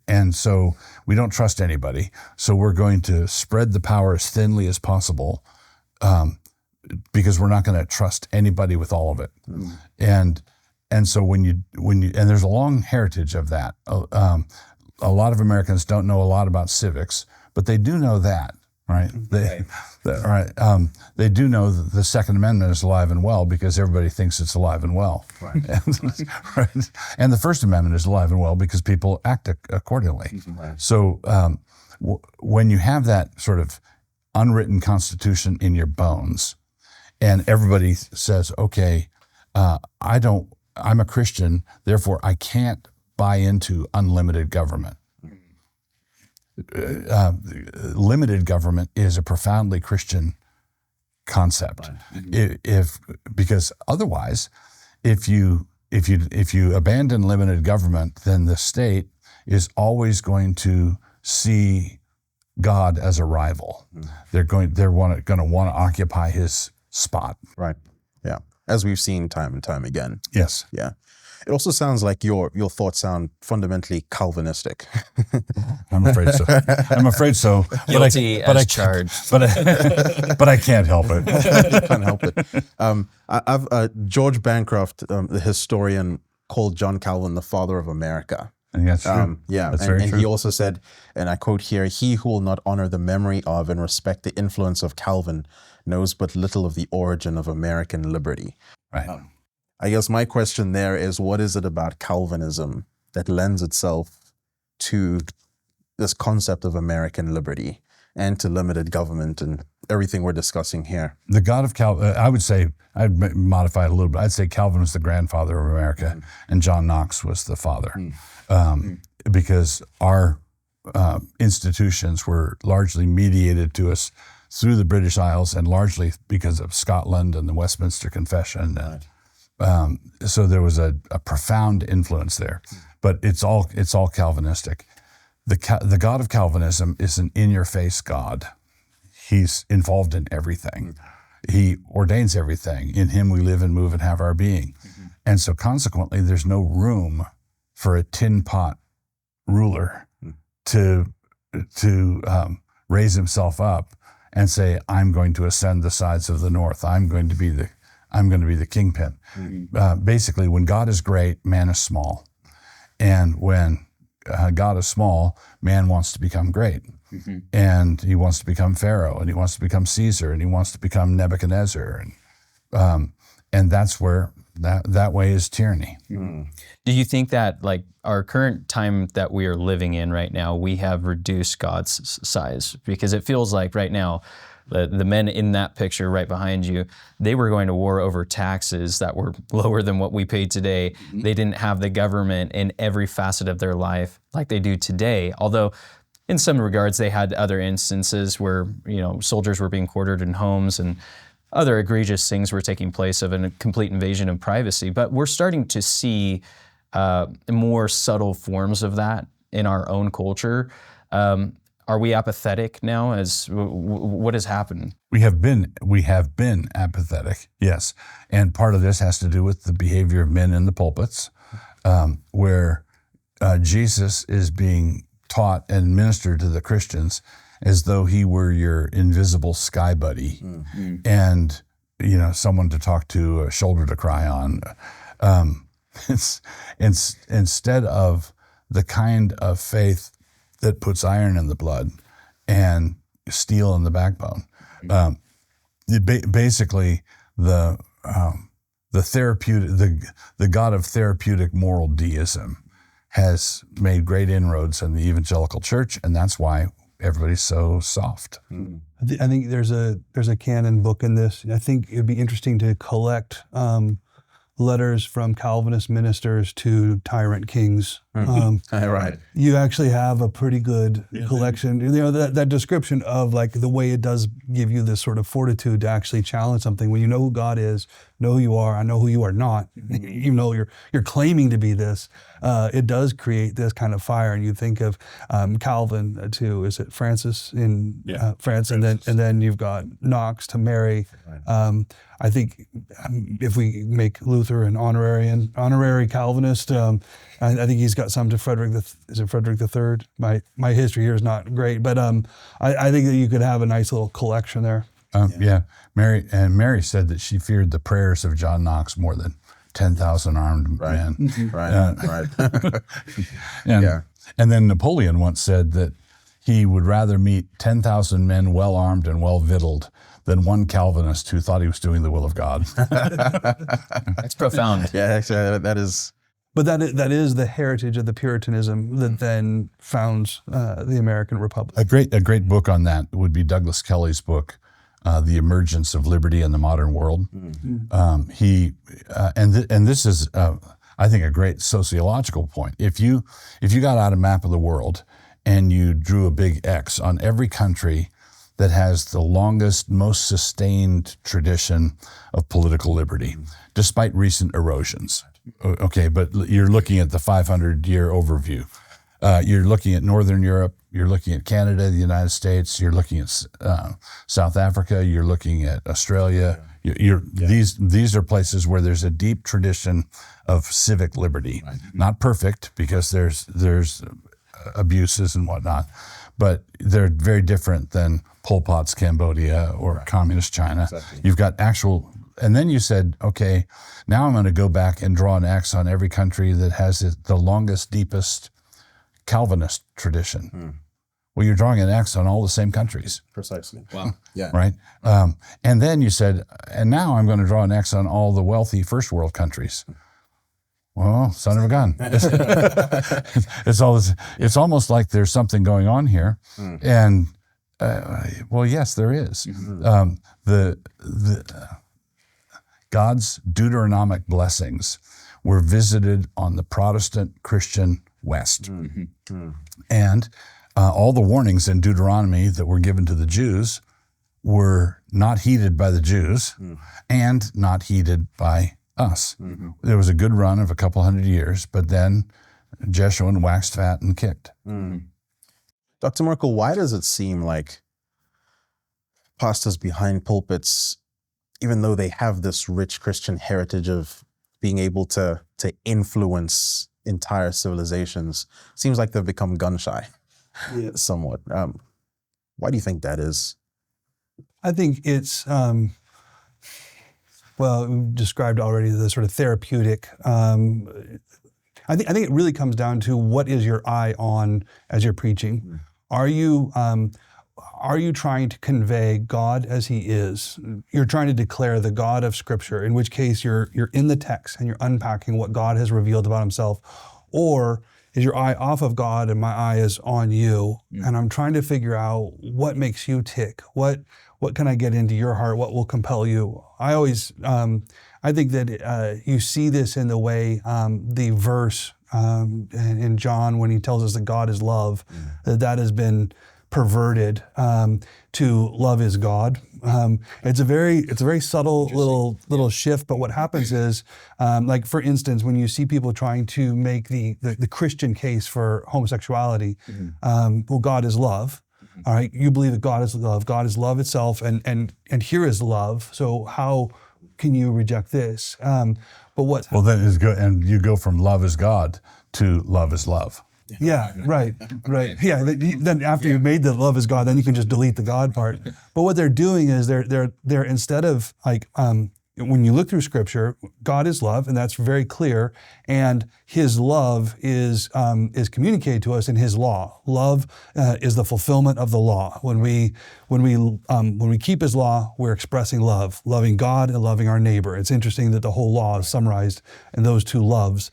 And so we don't trust anybody. So we're going to spread the power as thinly as possible, because we're not going to trust anybody with all of it. And so when you and there's a long heritage of that. A lot of Americans don't know a lot about civics, but they do know that, right? They do know that the Second Amendment is alive and well because everybody thinks it's alive and well. Right. And the First Amendment is alive and well because people act accordingly. Right. So when you have that sort of unwritten constitution in your bones, and everybody says, okay, I'm a Christian, therefore I can't buy into unlimited government. Limited government is a profoundly Christian concept. Because otherwise, if you abandon limited government, then the state is always going to see God as a rival. They're going to want to occupy his spot. Right. Yeah. As we've seen time and time again. Yes. Yeah. It also sounds like your thoughts sound fundamentally Calvinistic. I'm afraid so. Guilty as charged. But I can't help it. Can't help it. George Bancroft, the historian, called John Calvin the father of America. And that's true. Yeah, that's and true. He also said, and I quote here, "He who will not honor the memory of and respect the influence of Calvin knows but little of the origin of American liberty." Right. I guess my question there is, what is it about Calvinism that lends itself to this concept of American liberty and to limited government and everything we're discussing here? The God of Calvin, I would say, I'd modify it a little bit. I'd say Calvin was the grandfather of America and John Knox was the father. Because our institutions were largely mediated to us through the British Isles and largely because of Scotland and the Westminster Confession. So there was a profound influence there, but it's all Calvinistic. The God of Calvinism is an in-your-face God. He's involved in everything. He ordains everything. In him we live and move and have our being. And so consequently, there's no room for a tin pot ruler to raise himself up and say, I'm going to ascend the sides of the north. I'm going to be the kingpin. Basically, when God is great, man is small. And when God is small, man wants to become great. And he wants to become Pharaoh, and he wants to become Caesar, and he wants to become Nebuchadnezzar. And that's where that way is tyranny. Do you think that, like, our current time that we are living in right now, we have reduced God's size? Because it feels like right now, the men in that picture right behind you, they were going to war over taxes that were lower than what we pay today. They didn't have the government in every facet of their life like they do today. Although in some regards, they had other instances where, soldiers were being quartered in homes and other egregious things were taking place of a complete invasion of privacy. But we're starting to see more subtle forms of that in our own culture. Are we apathetic now? What has happened? We have been apathetic, yes. And part of this has to do with the behavior of men in the pulpits, where Jesus is being taught and ministered to the Christians as though he were your invisible sky buddy, and someone to talk to, a shoulder to cry on. Instead of the kind of faith that puts iron in the blood and steel in the backbone. Basically, the God of therapeutic moral deism has made great inroads in the evangelical church, and that's why everybody's so soft. I think there's a canon book in this. I think it'd be interesting to collect letters from Calvinist ministers to tyrant kings. Right. You actually have a pretty good collection. That description of like the way it does give you this sort of fortitude to actually challenge something. When you know who God is, know who you are, I know who you are not, even though you're claiming to be this, it does create this kind of fire. And you think of Calvin too. Is it Francis in France? And then you've got Knox to Mary. I think if we make Luther an honorary Calvinist, I think he's got some to Frederick. Is it Frederick III? My history here is not great, but I think that you could have a nice little collection there. Mary said that she feared the prayers of John Knox more than 10,000 armed men. Right. And then Napoleon once said that he would rather meet 10,000 men well armed and well victualed than one Calvinist who thought he was doing the will of God. That's profound. Yeah, actually, that is. But that is the heritage of the Puritanism that then founds the American Republic. A great book on that would be Douglas Kelly's book, The Emergence of Liberty in the Modern World. This is, I think, a great sociological point. If you got out a map of the world and you drew a big X on every country that has the longest, most sustained tradition of political liberty, despite recent erosions. Okay, but you're looking at the 500-year overview. You're looking at Northern Europe, you're looking at Canada, the United States, you're looking at South Africa, you're looking at Australia. These are places where there's a deep tradition of civic liberty. Not perfect, because there's abuses and whatnot, but they're very different than Pol Pot's Cambodia or communist China. Exactly. You've got actual, and then you said, okay, now I'm going to go back and draw an X on every country that has the longest, deepest Calvinist tradition. Well, you're drawing an X on all the same countries. Precisely. Wow. Yeah. Right? And then you said, and now I'm going to draw an X on all the wealthy first world countries. Well, son of a gun. It's almost like there's something going on here. And, well, yes, there is. God's Deuteronomic blessings were visited on the Protestant Christian West. And all the warnings in Deuteronomy that were given to the Jews were not heeded by the Jews and not heeded by us. There was a good run of a couple hundred years, but then Jeshurun waxed fat and kicked. Dr. Merkle, why does it seem like pastors behind pulpits, even though they have this rich Christian heritage of being able to influence entire civilizations, seems like they've become gun shy somewhat? Why do you think that is? I think it's, well, we've described already the sort of therapeutic. I think it really comes down to what is your eye on as you're preaching. Are you trying to convey God as He is? You're trying to declare the God of Scripture, in which case you're in the text and you're unpacking what God has revealed about Himself, or is your eye off of God and my eye is on you, and I'm trying to figure out what makes you tick. What can I get into your heart? What will compel you? I always, I think that you see this in the way the verse in John when he tells us that God is love, that has been perverted to love is God. It's a very subtle little shift, but what happens is, like for instance, when you see people trying to make the Christian case for homosexuality, well, God is love. All right, you believe that God is love. God is love itself, and here is love. So how can you reject this? But what? Well, then is good, and you go from love is God to love is love. Yeah, right. Yeah, then after you've made the love is God, then you can just delete the God part. But what they're doing is they're instead of like when you look through Scripture, God is love, and that's very clear. And His love is communicated to us in His law. Love is the fulfillment of the law. When we keep His law, we're expressing love, loving God and loving our neighbor. It's interesting that the whole law is summarized in those two loves.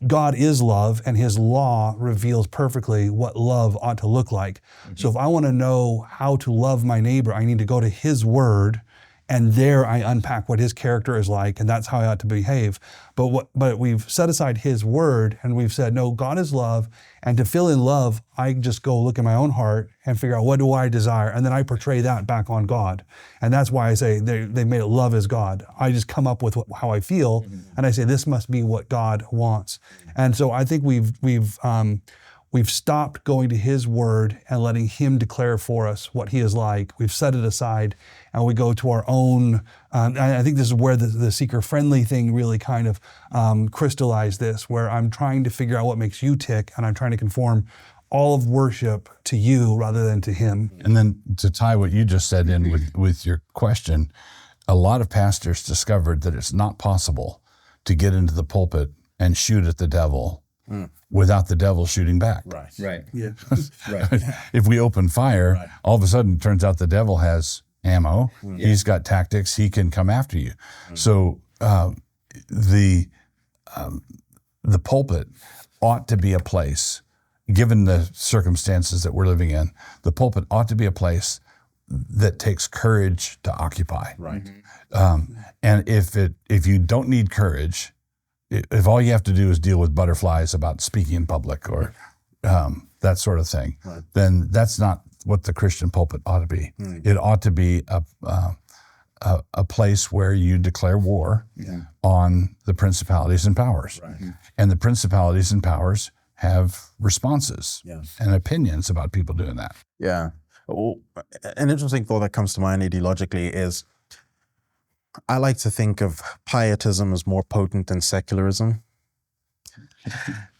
God is love, and His law reveals perfectly what love ought to look like. So if I want to know how to love my neighbor, I need to go to His Word, and there I unpack what His character is like, and that's how I ought to behave. But we've set aside His Word, and we've said, no, God is love, and to fill in love, I just go look in my own heart and figure out what do I desire, and then I portray that back on God. And that's why I say they made it love is God. I just come up with how I feel, and I say this must be what God wants. And so I think we've stopped going to His Word and letting Him declare for us what He is like. We've set it aside, and we go to our own. I think this is where the seeker-friendly thing really kind of crystallized this, where I'm trying to figure out what makes you tick, and I'm trying to conform all of worship to you rather than to Him. And then to tie what you just said in with your question, a lot of pastors discovered that it's not possible to get into the pulpit and shoot at the devil without the devil shooting back. Right. Yeah. Right. If we open fire, all of a sudden it turns out the devil has ammo. He's got tactics. He can come after you. So the pulpit ought to be a place, given the circumstances that we're living in, the pulpit ought to be a place that takes courage to occupy. Right. And if you don't need courage, if all you have to do is deal with butterflies about speaking in public or that sort of thing, then that's not what the Christian pulpit ought to be. It ought to be a place where you declare war on the principalities and powers. And the principalities and powers have responses and opinions about people doing that. Yeah. Well, an interesting thought that comes to mind ideologically is I like to think of pietism as more potent than secularism.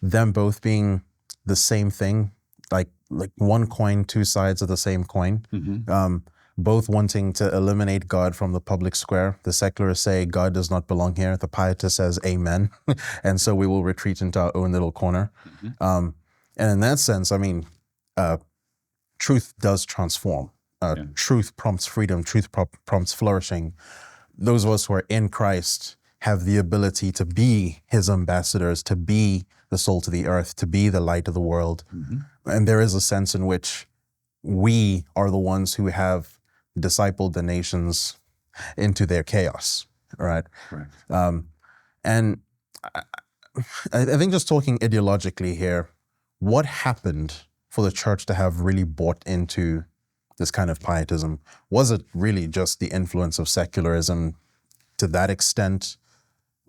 Them both being the same thing, like one coin, two sides of the same coin. Both wanting to eliminate God from the public square. The secularists say God does not belong here. The pietist says amen. And so we will retreat into our own little corner. And in that sense, I mean, truth does transform. Truth prompts freedom. Truth prompts flourishing. Those of us who are in Christ have the ability to be His ambassadors, to be the salt of the earth, to be the light of the world. And there is a sense in which we are the ones who have discipled the nations into their chaos, right? And I think just talking ideologically here, what happened for the church to have really bought into this kind of pietism? Was it really just the influence of secularism to that extent?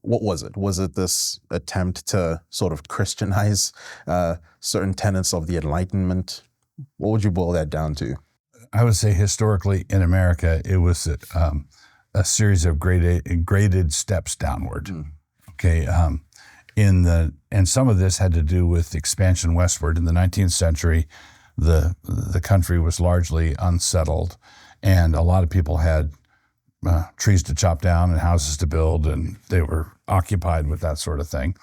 What was it? Was it this attempt to sort of Christianize certain tenets of the Enlightenment? What would you boil that down to? I would say historically in America, it was a series of graded steps downward. Okay, and some of this had to do with expansion westward. In the 19th century, the country was largely unsettled, and a lot of people had trees to chop down and houses to build, and they were occupied with that sort of thing.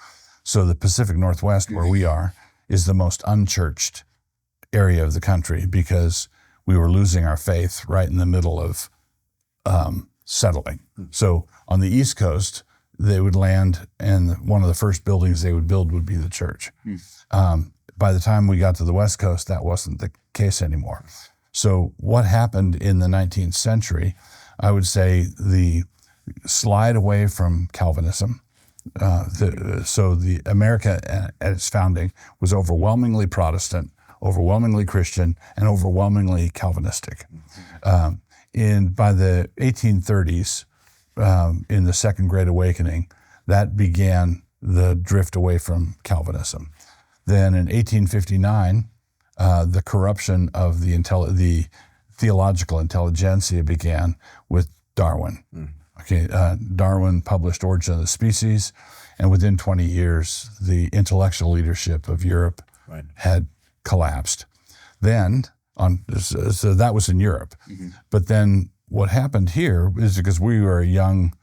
So the Pacific Northwest, where we are, is the most unchurched area of the country because we were losing our faith right in the middle of settling. So on the East Coast, they would land, and one of the first buildings they would build would be the church. By the time we got to the West Coast, that wasn't the case anymore. So what happened in the 19th century, I would say the slide away from Calvinism. So the America at its founding was overwhelmingly Protestant, overwhelmingly Christian, and overwhelmingly Calvinistic. By the 1830s, in the Second Great Awakening, that began the drift away from Calvinism. Then in 1859, the corruption of the theological intelligentsia began with Darwin. Okay, Darwin published Origin of the Species, and within 20 years, the intellectual leadership of Europe had collapsed. Then, so that was in Europe. But then what happened here is because we were a young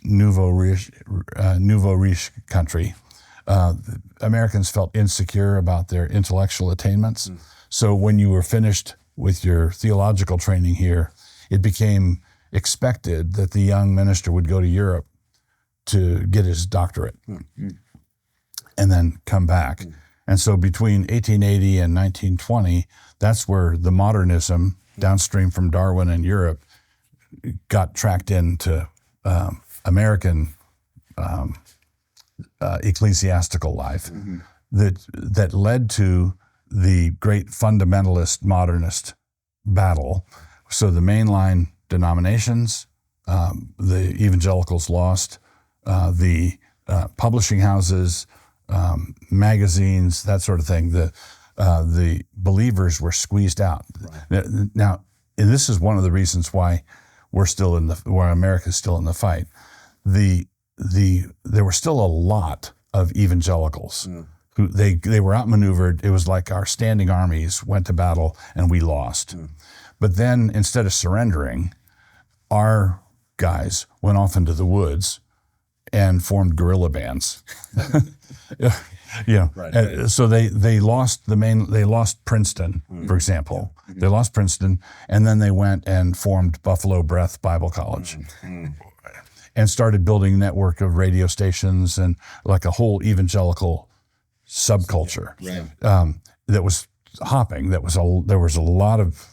nouveau riche country, Americans felt insecure about their intellectual attainments. So when you were finished with your theological training here, it became expected that the young minister would go to Europe to get his doctorate and then come back. And so between 1880 and 1920, that's where the modernism downstream from Darwin and Europe got tracked into American ecclesiastical life that led to the great fundamentalist modernist battle. So the mainline denominations, the evangelicals lost, the publishing houses, magazines, that sort of thing. The believers were squeezed out. Now, and this is one of the reasons why why America's still in the fight. There were still a lot of evangelicals who they were outmaneuvered. It was like our standing armies went to battle and we lost. But then instead of surrendering, our guys went off into the woods and formed guerrilla bands. So they lost Princeton, for example. They lost Princeton, and then they went and formed Buffalo Breath Bible College. And started building a network of radio stations and like a whole evangelical subculture that was hopping. There was a lot of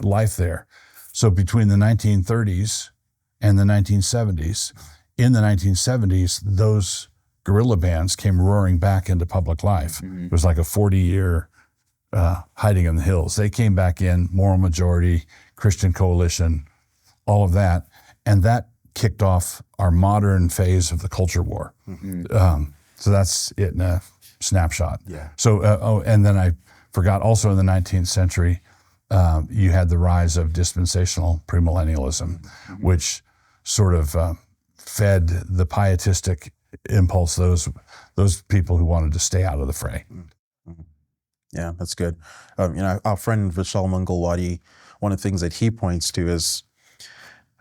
life there. So between the 1930s and the 1970s, in the 1970s, those guerrilla bands came roaring back into public life. It was like a 40-year hiding in the hills. They came back in, Moral Majority, Christian Coalition, all of that, and that kicked off our modern phase of the culture war. So that's it in a snapshot. So, and then I forgot also in the 19th century, you had the rise of dispensational premillennialism, which sort of fed the pietistic impulse, those people who wanted to stay out of the fray. Yeah, that's good. Our friend Vishal Mangalwadi, one of the things that he points to is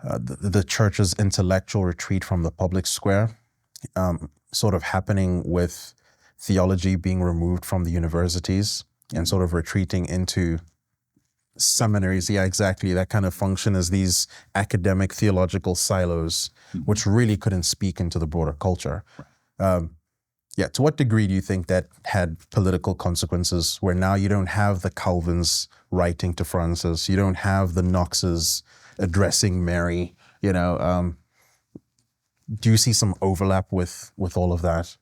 the church's intellectual retreat from the public square, sort of happening with theology being removed from the universities and sort of retreating into seminaries. Yeah, exactly. That kind of function as these academic theological silos, which really couldn't speak into the broader culture. To what degree do you think that had political consequences where now you don't have the Calvins writing to Francis, you don't have the Knoxes addressing Mary, do you see some overlap with all of that?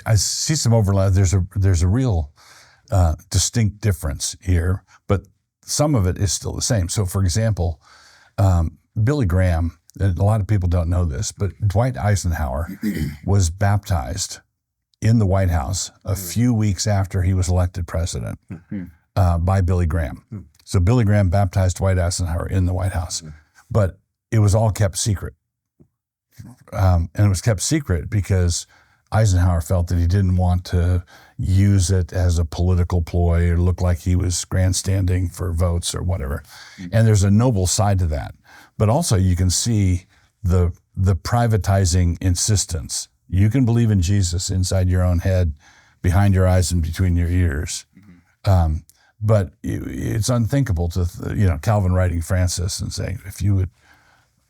I see some overlap. There's a real distinct difference here, but some of it is still the same. So for example, Billy Graham, a lot of people don't know this, but Dwight Eisenhower was baptized in the White House a few weeks after he was elected president by Billy Graham. So Billy Graham baptized Dwight Eisenhower in the White House, but it was all kept secret. And it was kept secret because Eisenhower felt that he didn't want to use it as a political ploy or look like he was grandstanding for votes or whatever. And there's a noble side to that. But also you can see the privatizing insistence. You can believe in Jesus inside your own head, behind your eyes and between your ears. But it's unthinkable to, Calvin writing Francis and saying, if you would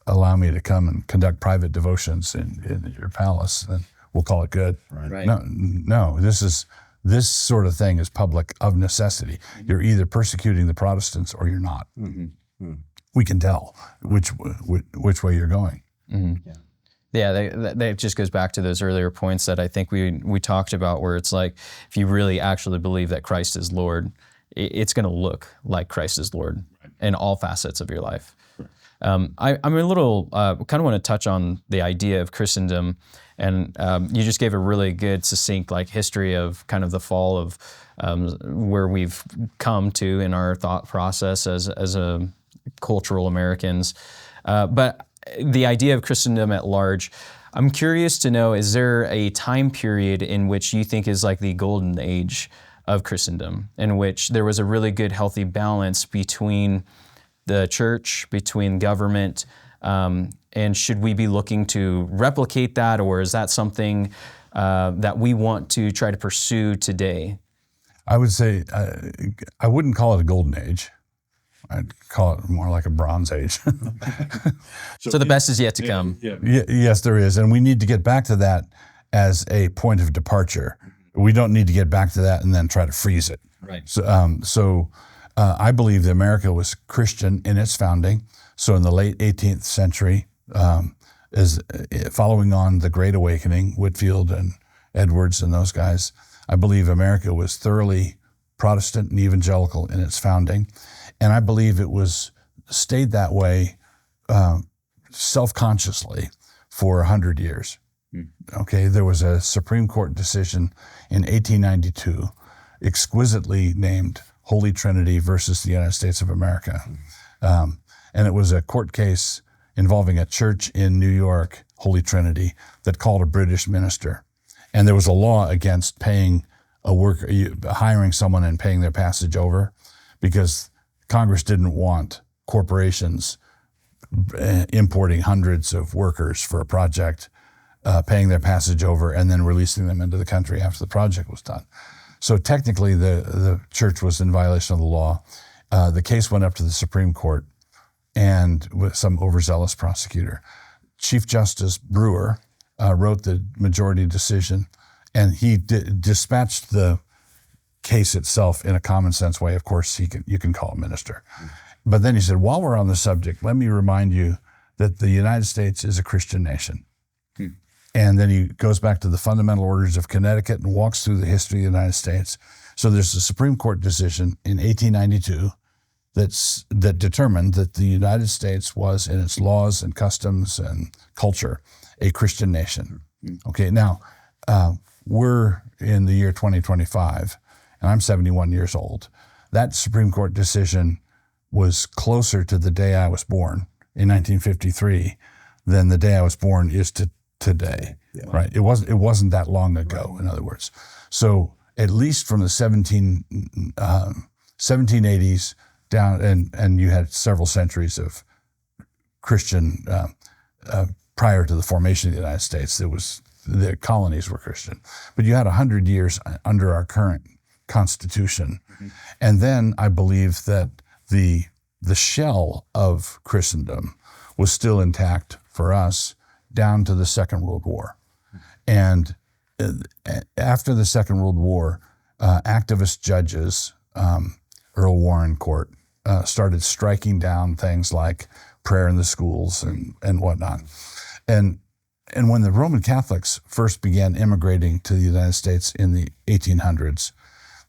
allow me to come and conduct private devotions in your palace, then we'll call it good. Right. No, this sort of thing is public of necessity. You're either persecuting the Protestants or you're not. We can tell which way you're going. Yeah, that just goes back to those earlier points that I think we talked about, where it's like, if you really actually believe that Christ is Lord, it's going to look like Christ is Lord in all facets of your life. I'm a little, kind of want to touch on the idea of Christendom And you just gave a really good, succinct history of kind of the fall of where we've come to in our thought process as a cultural Americans. But the idea of Christendom at large, I'm curious to know, is there a time period in which you think is like the golden age of Christendom, in which there was a really good, healthy balance between the church, between government, and should we be looking to replicate that, or is that something that we want to try to pursue today? I would say I wouldn't call it a golden age. I'd call it more like a bronze age. So the best is yet to come. Yes, there is. And we need to get back to that as a point of departure. We don't need to get back to that and then try to freeze it. Right. So I believe that America was Christian in its founding. So in the late 18th century, following on the Great Awakening, Whitefield and Edwards and those guys, I believe America was thoroughly Protestant and evangelical in its founding. And I believe it stayed that way self-consciously for 100 years. Okay, there was a Supreme Court decision in 1892, exquisitely named Holy Trinity versus the United States of America. And it was a court case involving a church in New York, Holy Trinity, that called a British minister. And there was a law against paying a worker, hiring someone and paying their passage over, because Congress didn't want corporations importing hundreds of workers for a project, paying their passage over, and then releasing them into the country after the project was done. So technically, the church was in violation of the law. The case went up to the Supreme Court, and with some overzealous prosecutor, Chief Justice Brewer wrote the majority decision, and he dispatched the case itself in a common sense way. Of course, you can call a minister. But then he said, while we're on the subject, let me remind you that the United States is a Christian nation. And then he goes back to the Fundamental Orders of Connecticut and walks through the history of the United States. So there's a Supreme Court decision in 1892 that determined that the United States was, in its laws and customs and culture, a Christian nation. Okay, now we're in the year 2025, and I'm 71 years old. That Supreme Court decision was closer to the day I was born in 1953 than the day I was born is to today, right? It wasn't that long ago, in other words. So at least from the 1780s down, and you had several centuries of Christian prior to the formation of the United States. The colonies were Christian, but you had 100 years under our current Constitution, and then I believe that the shell of Christendom was still intact for us down to the Second World War. And after the Second World War, activist judges, Earl Warren Court, started striking down things like prayer in the schools and whatnot. And when the Roman Catholics first began immigrating to the United States in the 1800s,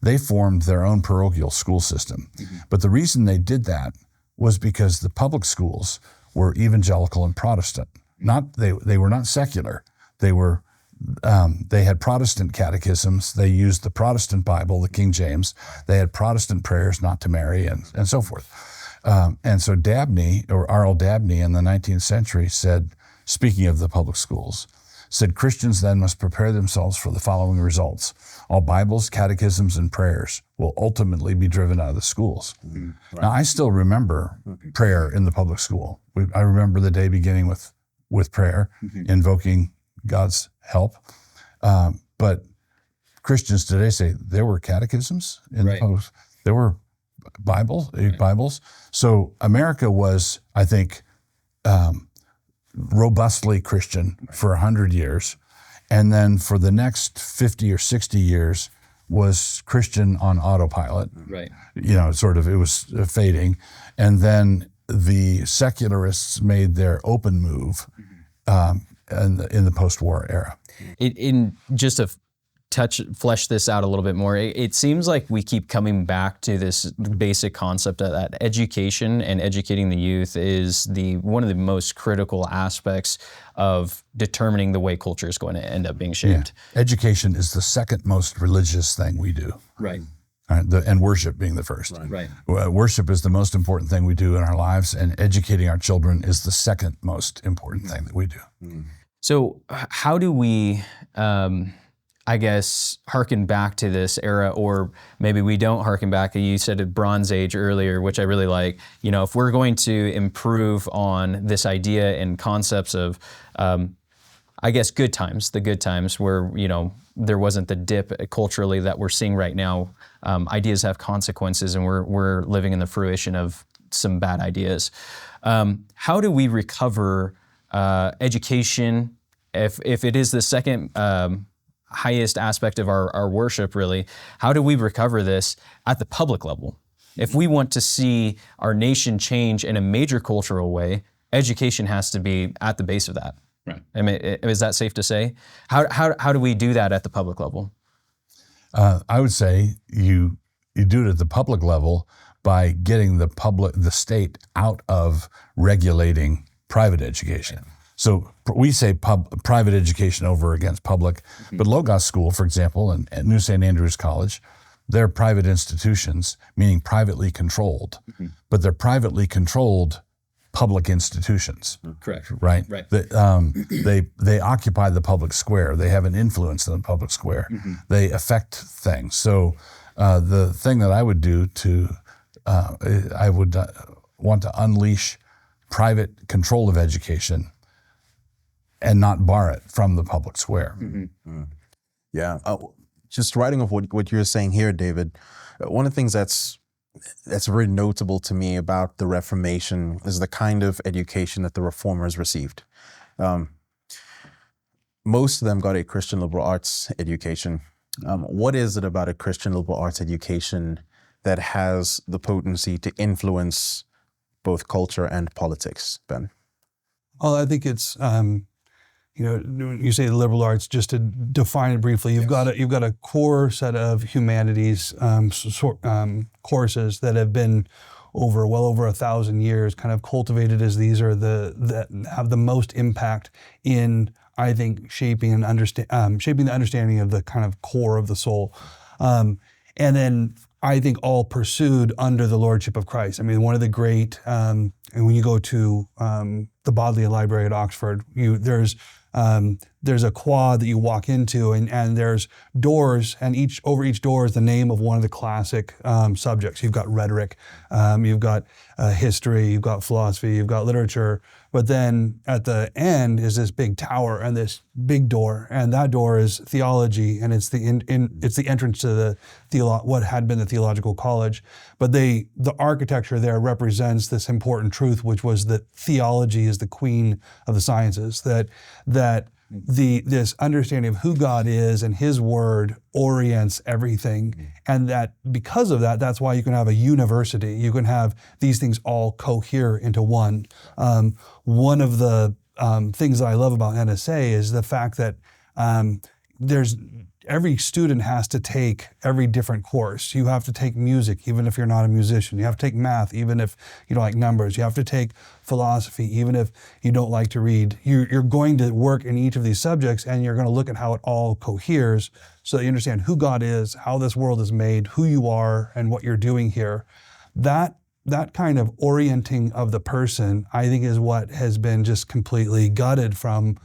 they formed their own parochial school system. But the reason they did that was because the public schools were evangelical and Protestant. They were not secular. They had Protestant catechisms. They used the Protestant Bible, the King James. They had Protestant prayers not to marry and so forth. And so Dabney, or R.L. Dabney in the 19th century said, speaking of the public schools, said, Christians then must prepare themselves for the following results. All Bibles, catechisms, and prayers will ultimately be driven out of the schools. Right. Now, I still remember prayer in the public school. I remember the day beginning with prayer, invoking God's help. But Christians today say there were catechisms in the public. There were Bibles. So America was, I think, robustly Christian for 100 years. And then for the next 50 or 60 years was Christian on autopilot. Right. It was fading. And then the secularists made their open move in the post-war era. In just a flesh this out a little bit more. It seems like we keep coming back to this basic concept that education and educating the youth is one of the most critical aspects of determining the way culture is going to end up being shaped. Yeah. Education is the second most religious thing we do. Right. And worship being the first. Right. Worship is the most important thing we do in our lives, and educating our children is the second most important thing that we do. So how do we, I guess, harken back to this era, or maybe we don't harken back? You said a Bronze Age earlier, which I really like. If we're going to improve on this idea and concepts of, I guess, the good times where, there wasn't the dip culturally that we're seeing right now. Ideas have consequences, and we're living in the fruition of some bad ideas. How do we recover education if it is the second highest aspect of our worship, really? How do we recover this at the public level? If we want to see our nation change in a major cultural way, education has to be at the base of that. Right. I mean, is that safe to say? How do we do that at the public level? I would say you do it at the public level by getting the state out of regulating private education. So we say private education over against public, but Logos School, for example, and New St. Andrews College, they're private institutions, meaning privately controlled, but they're privately controlled public institutions. Correct. Right. They occupy the public square. They have an influence in the public square. They affect things. So the thing that I would do I would want to unleash private control of education and not bar it from the public square. Yeah. Just writing off what you're saying here, David, one of the things that's very notable to me about the Reformation is the kind of education that the Reformers received. Most of them got a Christian liberal arts education. What is it about a Christian liberal arts education that has the potency to influence both culture and politics, Ben? Well, I think it's you say liberal arts. Just to define it briefly, you've got a core set of humanities courses that have been well over 1,000 years, kind of cultivated as these are that have the most impact in, I think, shaping the understanding of the kind of core of the soul, and then I think all pursued under the Lordship of Christ. I mean, one of the great, and when you go to the Bodleian Library at Oxford, there's a quad that you walk into, and there's doors, and over each door is the name of one of the classic subjects. You've got rhetoric, you've got history, you've got philosophy, you've got literature, but then at the end is this big tower and this big door, and that door is theology, and it's the entrance to what had been the theological college. But the architecture there represents this important truth, which was that theology is the queen of the sciences. That this understanding of who God is and His Word orients everything, and that because of that, that's why you can have a university. You can have these things all cohere into one. One of the things that I love about NSA is the fact that every student has to take every different course. You have to take music, even if you're not a musician. You have to take math, even if you don't like numbers. You have to take philosophy, even if you don't like to read. You're going to work in each of these subjects, and you're going to look at how it all coheres so that you understand who God is, how this world is made, who you are, and what you're doing here. That kind of orienting of the person, I think, is what has been just completely gutted from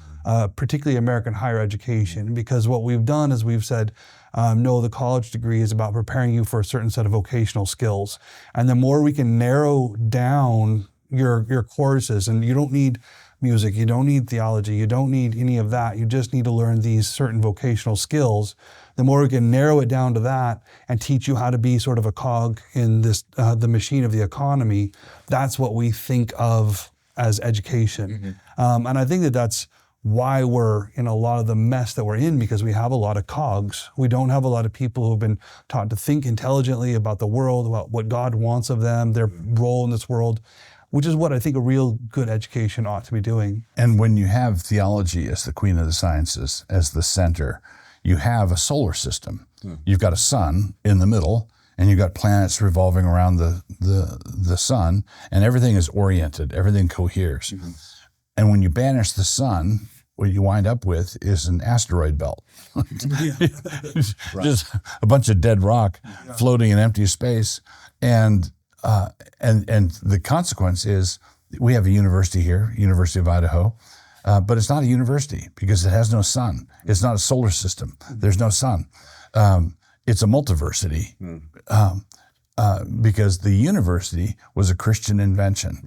particularly American higher education, because what we've done is we've said, no, the college degree is about preparing you for a certain set of vocational skills. And the more we can narrow down your courses, and you don't need music, you don't need theology, you don't need any of that, you just need to learn these certain vocational skills, the more we can narrow it down to that and teach you how to be sort of a cog in this the machine of the economy, that's what we think of as education. And I think that's why we're in a lot of the mess that we're in, because we have a lot of cogs. We don't have a lot of people who've been taught to think intelligently about the world, about what God wants of them, their role in this world, which is what I think a real good education ought to be doing. And when you have theology as the queen of the sciences, as the center, you have a solar system. You've got a sun in the middle, and you've got planets revolving around the sun, and everything is oriented, everything coheres. And when you banish the sun, what you wind up with is an asteroid belt. Just a bunch of dead rock floating in empty space. And the consequence is we have a university here, University of Idaho, but it's not a university because it has no sun. It's not a solar system. There's no sun. It's a multiversity because the university was a Christian invention.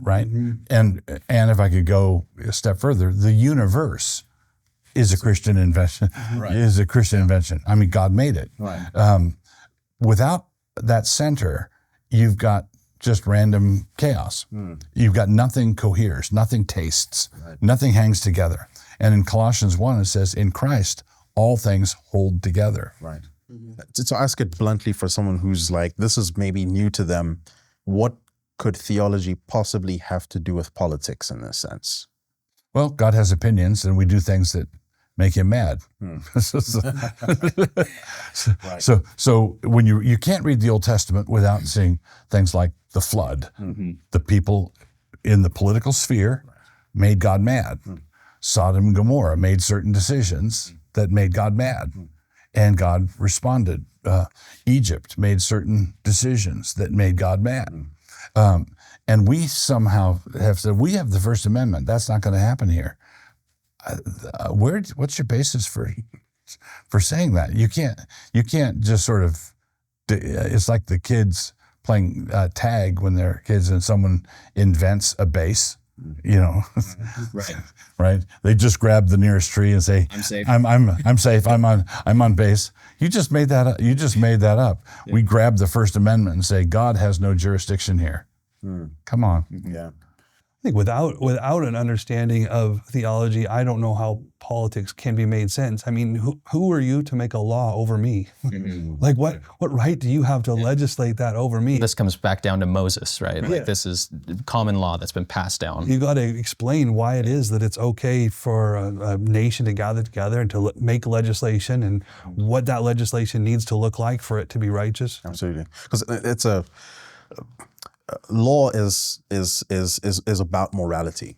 Right? And if I could go a step further, the universe is a Christian invention. Is a Christian invention. I mean, God made it. Without that center, you've got just random chaos. You've got nothing coheres, nothing tastes, nothing hangs together. And in Colossians 1, it says, in Christ, all things hold together. To ask it bluntly for someone who's like, this is maybe new to them, what could theology possibly have to do with politics in this sense? Well, God has opinions, and we do things that make him mad. So when you can't read the Old Testament without seeing things like the flood. The people in the political sphere made God mad. Sodom and Gomorrah made certain decisions that made God mad, and God responded. Egypt made certain decisions that made God mad. And we somehow have said, we have the First Amendment. That's not going to happen here. What's your basis for saying that? You can't just sort of, it's like the kids playing tag when they're kids and someone invents a base, right? They just grab the nearest tree and say, I'm safe. I'm safe. I'm on base. You just made that up. Yeah. We grab the First Amendment and say, God has no jurisdiction here. Come on. I think without an understanding of theology, I don't know how politics can be made sense. I mean, who are you to make a law over me? Like, what right do you have to legislate that over me? This comes back down to Moses, right? Like, this is common law that's been passed down. You got to explain why it is that it's okay for a nation to gather together and to make legislation, and what that legislation needs to look like for it to be righteous. Absolutely, because it's a law is about morality,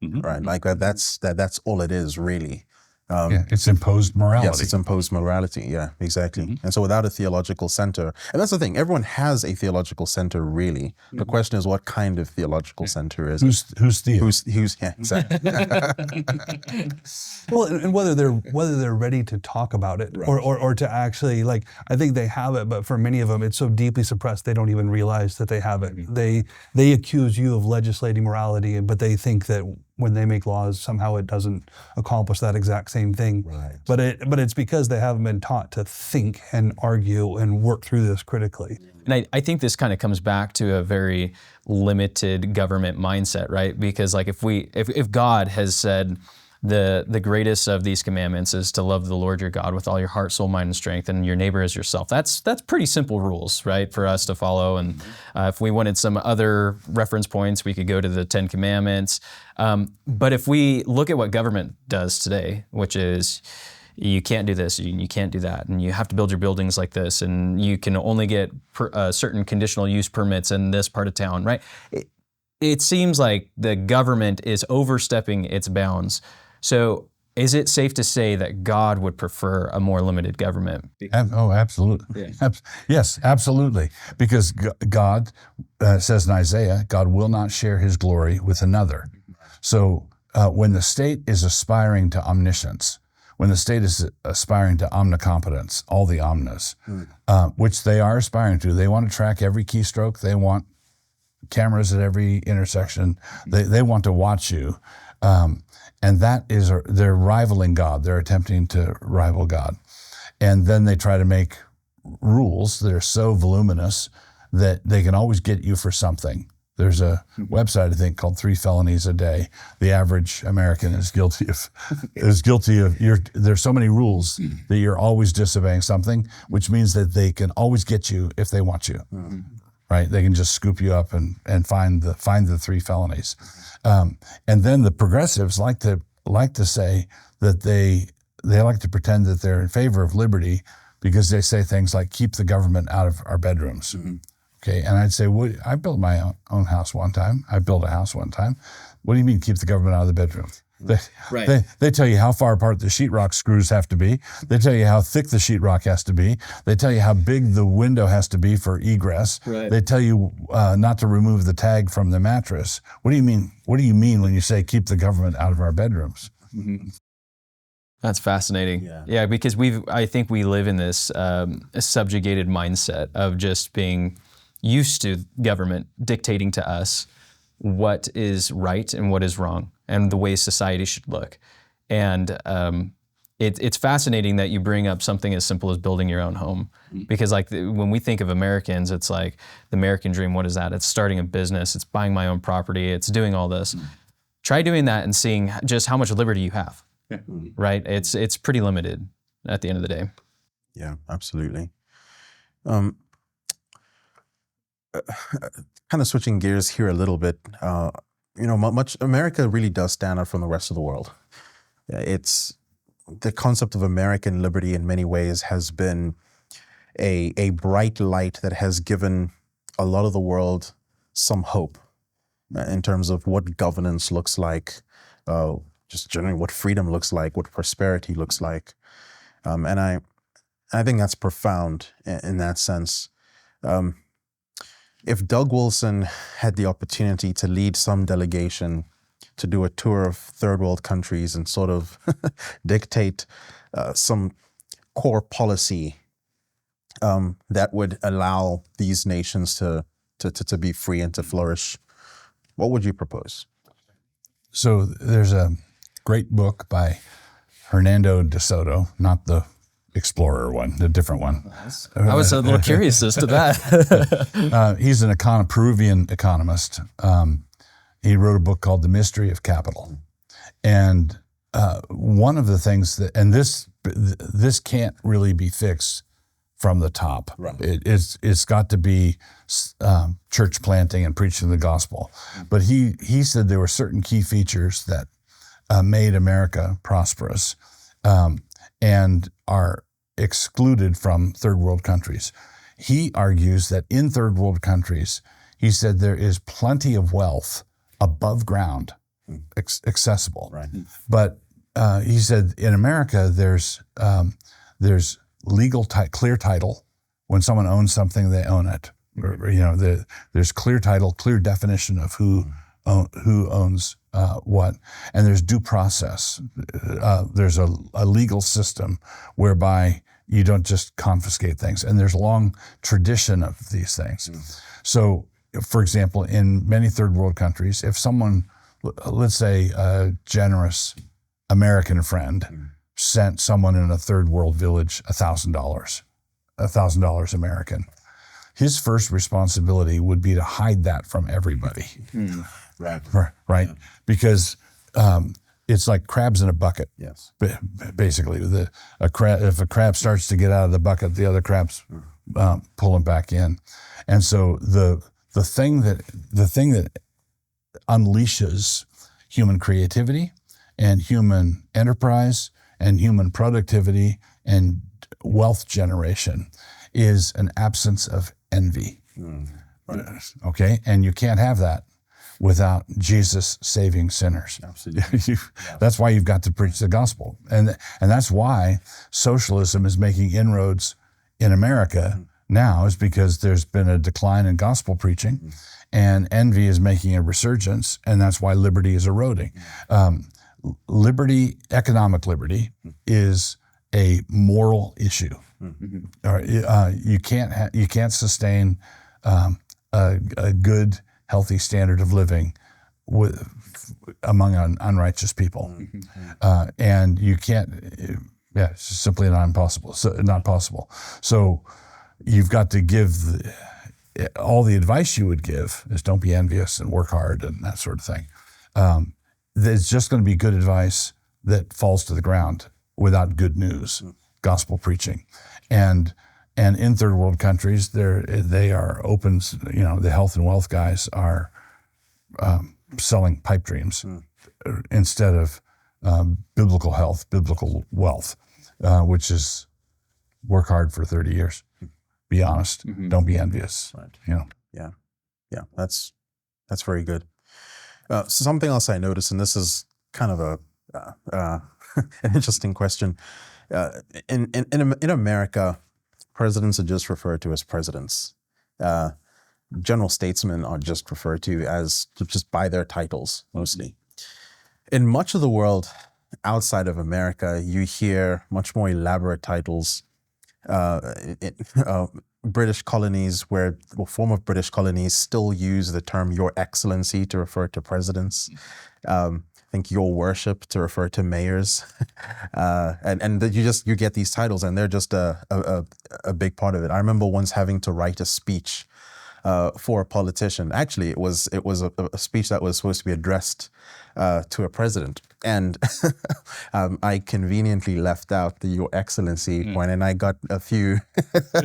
right? Like that's all it is, really. It's imposed morality. Yes, it's imposed morality. Yeah, exactly. And so without a theological center, and that's the thing, everyone has a theological center, really. The question is, what kind of theological center is it? Who's yeah, exactly. Well, and whether they're ready to talk about it, or to actually, like, I think they have it, but for many of them, it's so deeply suppressed they don't even realize that they have it. They accuse you of legislating morality, but they think that when they make laws, somehow it doesn't accomplish that exact same thing. But it's because they haven't been taught to think and argue and work through this critically. And I think this kind of comes back to a very limited government mindset, right? Because like if God has said the greatest of these commandments is to love the Lord your God with all your heart, soul, mind, and strength, and your neighbor as yourself. That's pretty simple rules, right, for us to follow. And if we wanted some other reference points, we could go to the 10 Commandments. But if we look at what government does today, which is you can't do this, you can't do that, and you have to build your buildings like this, and you can only get certain conditional use permits in this part of town, right? It seems like the government is overstepping its bounds. So is it safe to say that God would prefer a more limited government? Oh, absolutely. Yes, absolutely. Because God says in Isaiah, God will not share his glory with another. So when the state is aspiring to omniscience, when the state is aspiring to omnicompetence, all the omnis, which they are aspiring to, they want to track every keystroke, they want cameras at every intersection, they want to watch you. And that is, they're rivaling God. They're attempting to rival God. And then they try to make rules that are so voluminous that they can always get you for something. There's a website, I think, called 3 Felonies a Day. The average American is guilty of, there's so many rules that you're always disobeying something, which means that they can always get you if they want you. Right? They can just scoop you up and find the 3 felonies. And then the progressives like to say that they like to pretend that they're in favor of liberty because they say things like, keep the government out of our bedrooms. Okay, and I'd say, I built my own house one time. I built a house one time. What do you mean keep the government out of the bedroom? They tell you how far apart the sheetrock screws have to be. They tell you how thick the sheetrock has to be. They tell you how big the window has to be for egress. They tell you not to remove the tag from the mattress. What do you mean? What do you mean when you say keep the government out of our bedrooms? That's fascinating. Yeah, because I think we live in this subjugated mindset of just being used to government dictating to us what is right and what is wrong and the way society should look. And it's fascinating that you bring up something as simple as building your own home. Because when we think of Americans, it's like the American dream, what is that? It's starting a business, it's buying my own property, it's doing all this. Try doing that and seeing just how much liberty you have, right? It's pretty limited at the end of the day. Yeah, absolutely. Kind of switching gears here a little bit, much America really does stand out from the rest of the world. It's the concept of American liberty in many ways has been a bright light that has given a lot of the world some hope in terms of what governance looks like, just generally what freedom looks like, what prosperity looks like. And I think that's profound in that sense. If Doug Wilson had the opportunity to lead some delegation to do a tour of third world countries and sort of dictate some core policy that would allow these nations to be free and to flourish, what would you propose? So there's a great book by Hernando de Soto, not the explorer one, the different one. I was a little curious as to that. He's a Peruvian economist. He wrote a book called The Mystery of Capital. And one of the things that, and this can't really be fixed from the top. Right. It's got to be church planting and preaching the gospel. But he said there were certain key features that made America prosperous and are excluded from third world countries. He argues that in third world countries, he said there is plenty of wealth above ground, accessible. Right. But he said in America, there's legal clear title. When someone owns something, they own it. There's clear title, clear definition of who owns what, and there's due process. There's a legal system whereby you don't just confiscate things, and there's a long tradition of these things. So, for example, in many third world countries, if someone, let's say a generous American friend, sent someone in a third world village $1,000 American, his first responsibility would be to hide that from everybody. Right? Yeah. Because it's like crabs in a bucket. Yes. Basically, if a crab starts to get out of the bucket, the other crabs pull him back in. And so the thing that unleashes human creativity and human enterprise and human productivity and wealth generation is an absence of envy. Right. Okay? And you can't have that without Jesus saving sinners. Absolutely. That's why you've got to preach the gospel. And that's why socialism is making inroads in America now, is because there's been a decline in gospel preaching, and envy is making a resurgence, and that's why liberty is eroding. Liberty, economic liberty, is a moral issue. You can't sustain a good, healthy standard of living among unrighteous people, and you can't. It's simply not possible. So you've got to give all the advice you would give is don't be envious and work hard and that sort of thing. There's just going to be good advice that falls to the ground without good news, gospel preaching, and in third world countries, they are open. The health and wealth guys are selling pipe dreams instead of biblical health, biblical wealth, which is work hard for 30 years. Be honest. Don't be envious. Right. You know. Yeah, that's very good. Something else I noticed, and this is kind of an interesting question. In America, presidents are just referred to as presidents. General statesmen are just referred to as just by their titles mostly. In much of the world outside of America, you hear much more elaborate titles. British colonies, where the form of British colonies still use the term Your Excellency to refer to presidents. I think Your Worship to refer to mayors, and you get these titles, and they're just a big part of it. I remember once having to write a speech for a politician. Actually, it was a speech that was supposed to be addressed to a president, and I conveniently left out the Your Excellency one, and I got a few.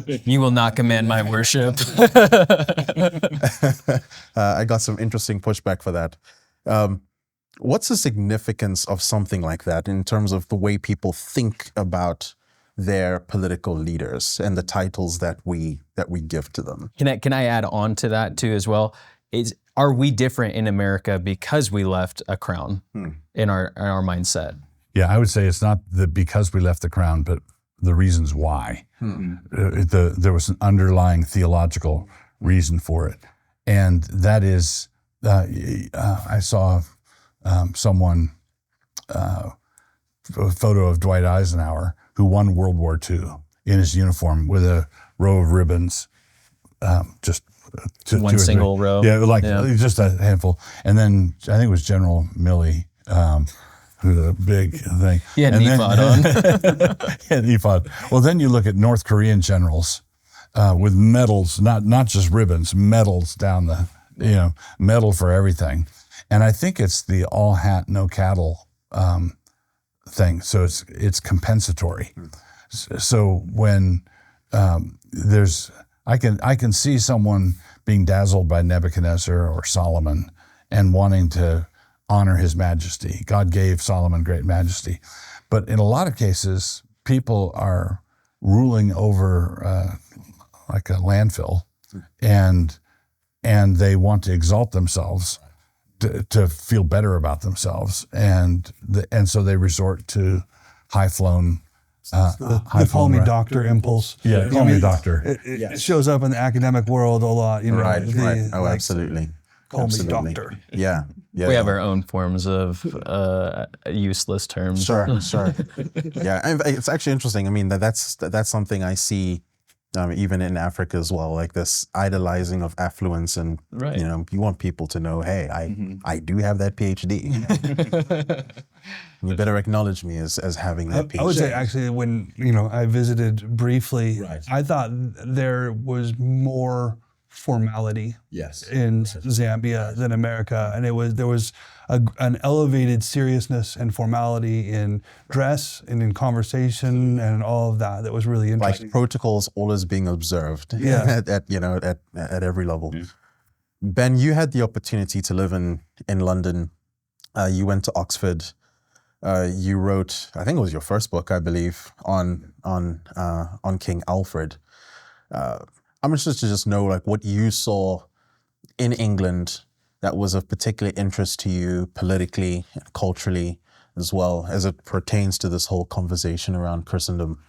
You will not command my worship. I got some interesting pushback for that. What's the significance of something like that in terms of the way people think about their political leaders and the titles that we give to them? Can I add on to that too as well? Are we different in America because we left a crown in our mindset? Yeah, I would say it's not because we left the crown, but the reasons why. There was an underlying theological reason for it, and that is I saw someone a photo of Dwight Eisenhower, who won World War II in his uniform with a row of ribbons, just one single row. Yeah, just a handful. And then I think it was General Milei, who's a big thing. He had an ephod on. He had an ephod. Well, then you look at North Korean generals with medals, not just ribbons, medals down the, medal for everything. And I think it's the all hat, no cattle thing. So it's compensatory. So when I can see someone being dazzled by Nebuchadnezzar or Solomon and wanting to honor his majesty. God gave Solomon great majesty. But in a lot of cases, people are ruling over like a landfill, and they want to exalt themselves to feel better about themselves, and so they resort to high-flown. The call me doctor impulse. Yeah, call me doctor. It shows up in the academic world a lot. Right. Oh, absolutely. Call me doctor. Yeah. We have our own forms of useless terms. Sure. Yeah, and it's actually interesting. I mean, that's something I see even in Africa as well, like this idolizing of affluence, and you want people to know, hey, I do have that PhD. You better acknowledge me as having that PhD. I would say actually when I visited briefly, I thought there was more formality in Zambia than America, and there was an elevated seriousness and formality in dress and in conversation and all of that was really interesting. Like protocols always being observed at every level. Yeah. Ben, you had the opportunity to live in London. You went to Oxford. You wrote, I think it was your first book, I believe, on King Alfred. I'm interested to just know like what you saw in England that was of particular interest to you politically and culturally, as well as it pertains to this whole conversation around Christendom.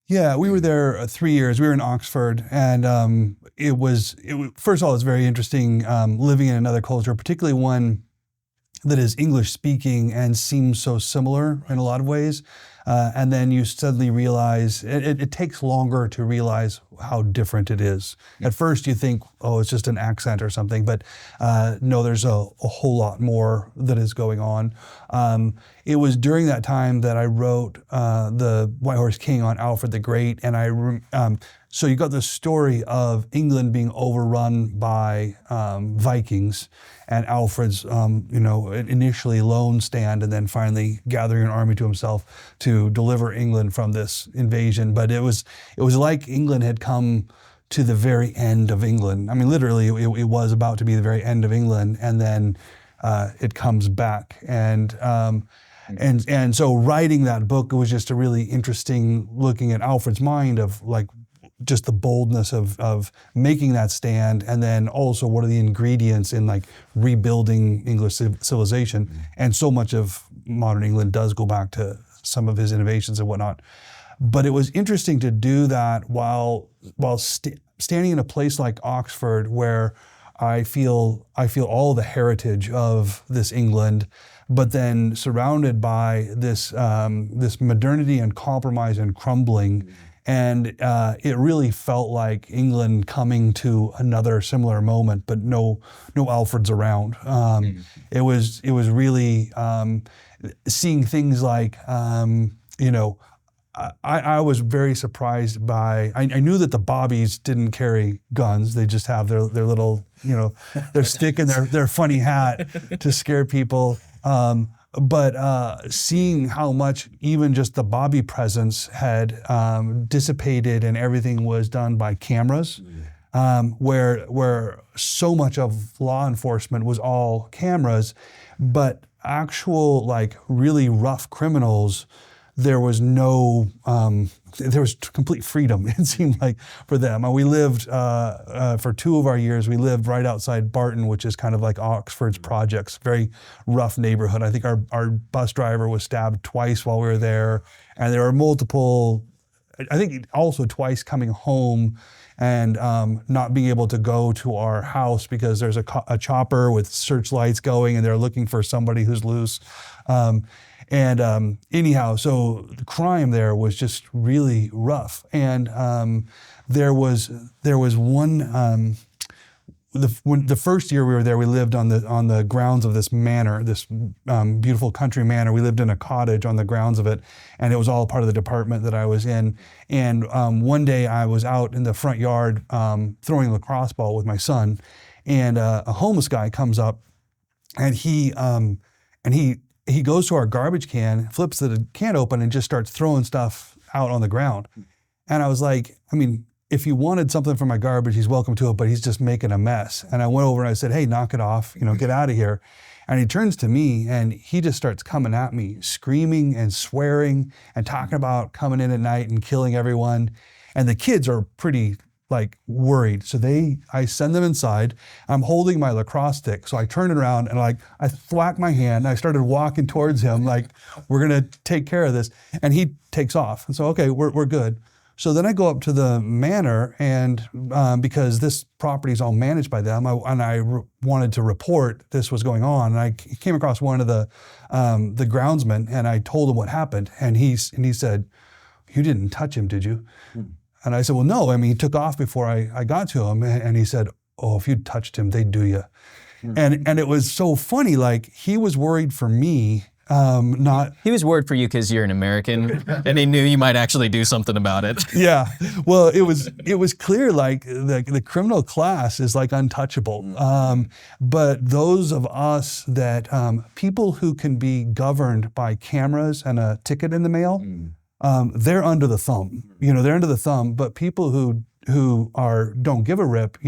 Yeah, we were there 3 years. We were in Oxford, and it was first of all, it's very interesting living in another culture, particularly one that is English speaking and seems so similar in a lot of ways. And then you suddenly realize it takes longer to realize how different it is. At first you think, oh, it's just an accent or something, but no, there's a whole lot more that is going on. It was during that time that I wrote the White Horse King on Alfred the Great, and so you got the story of England being overrun by Vikings, and Alfred's initially lone stand, and then finally gathering an army to himself to deliver England from this invasion. But it was like England had come to the very end of England. I mean, literally, it was about to be the very end of England, and then it comes back. And And so writing that book was just a really interesting looking at Alfred's mind of like just the boldness of making that stand, and then also what are the ingredients in like rebuilding English civilization. And so much of modern England does go back to some of his innovations and whatnot. But it was interesting to do that while standing in a place like Oxford, where I feel all the heritage of this England, but then surrounded by this this modernity and compromise and crumbling. And it really felt like England coming to another similar moment, but no Alfred's around. It was really seeing things like, I was very surprised by, I knew that the Bobbies didn't carry guns. They just have their little, their stick and their funny hat to scare people. But seeing how much even just the Bobby presence had dissipated and everything was done by cameras, where so much of law enforcement was all cameras, but actual like really rough criminals, there was there was complete freedom, it seemed like, for them. We lived, for 2 of our years, we lived right outside Barton, which is kind of like Oxford's projects, very rough neighborhood. I think our bus driver was stabbed twice while we were there. And there were multiple, I think also twice coming home and not being able to go to our house because there's a chopper with searchlights going and they're looking for somebody who's loose. Anyhow, so the crime there was just really rough. And there was one, the first year we were there, we lived on the grounds of this manor, this beautiful country manor. We lived in a cottage on the grounds of it, and it was all part of the department that I was in. And one day I was out in the front yard throwing a lacrosse ball with my son, and a homeless guy comes up, and he goes to our garbage can, flips the can open, and just starts throwing stuff out on the ground. And I was like, I mean, if he wanted something from my garbage, he's welcome to it, but he's just making a mess. And I went over and I said, hey, knock it off, get out of here. And he turns to me and he just starts coming at me, screaming and swearing and talking about coming in at night and killing everyone. And the kids are pretty worried. So I send them inside. I'm holding my lacrosse stick. So I turn it around and I thwack my hand. I started walking towards him we're going to take care of this. And he takes off. And so, okay, we're good. So then I go up to the manor and because this property is all managed by them, I wanted to report this was going on. And I came across one of the groundsmen and I told him what happened. And he said, you didn't touch him, did you? And I said, well, no. I mean, he took off before I got to him. And he said, oh, if you touched him, they'd do you. And it was so funny. He was worried for me, not. He was worried for you because you're an American and he knew you might actually do something about it. Yeah. Well, it was clear the criminal class is untouchable. But those of us that, people who can be governed by cameras and a ticket in the mail, they're under the thumb, they're under the thumb, but people who don't give a rip,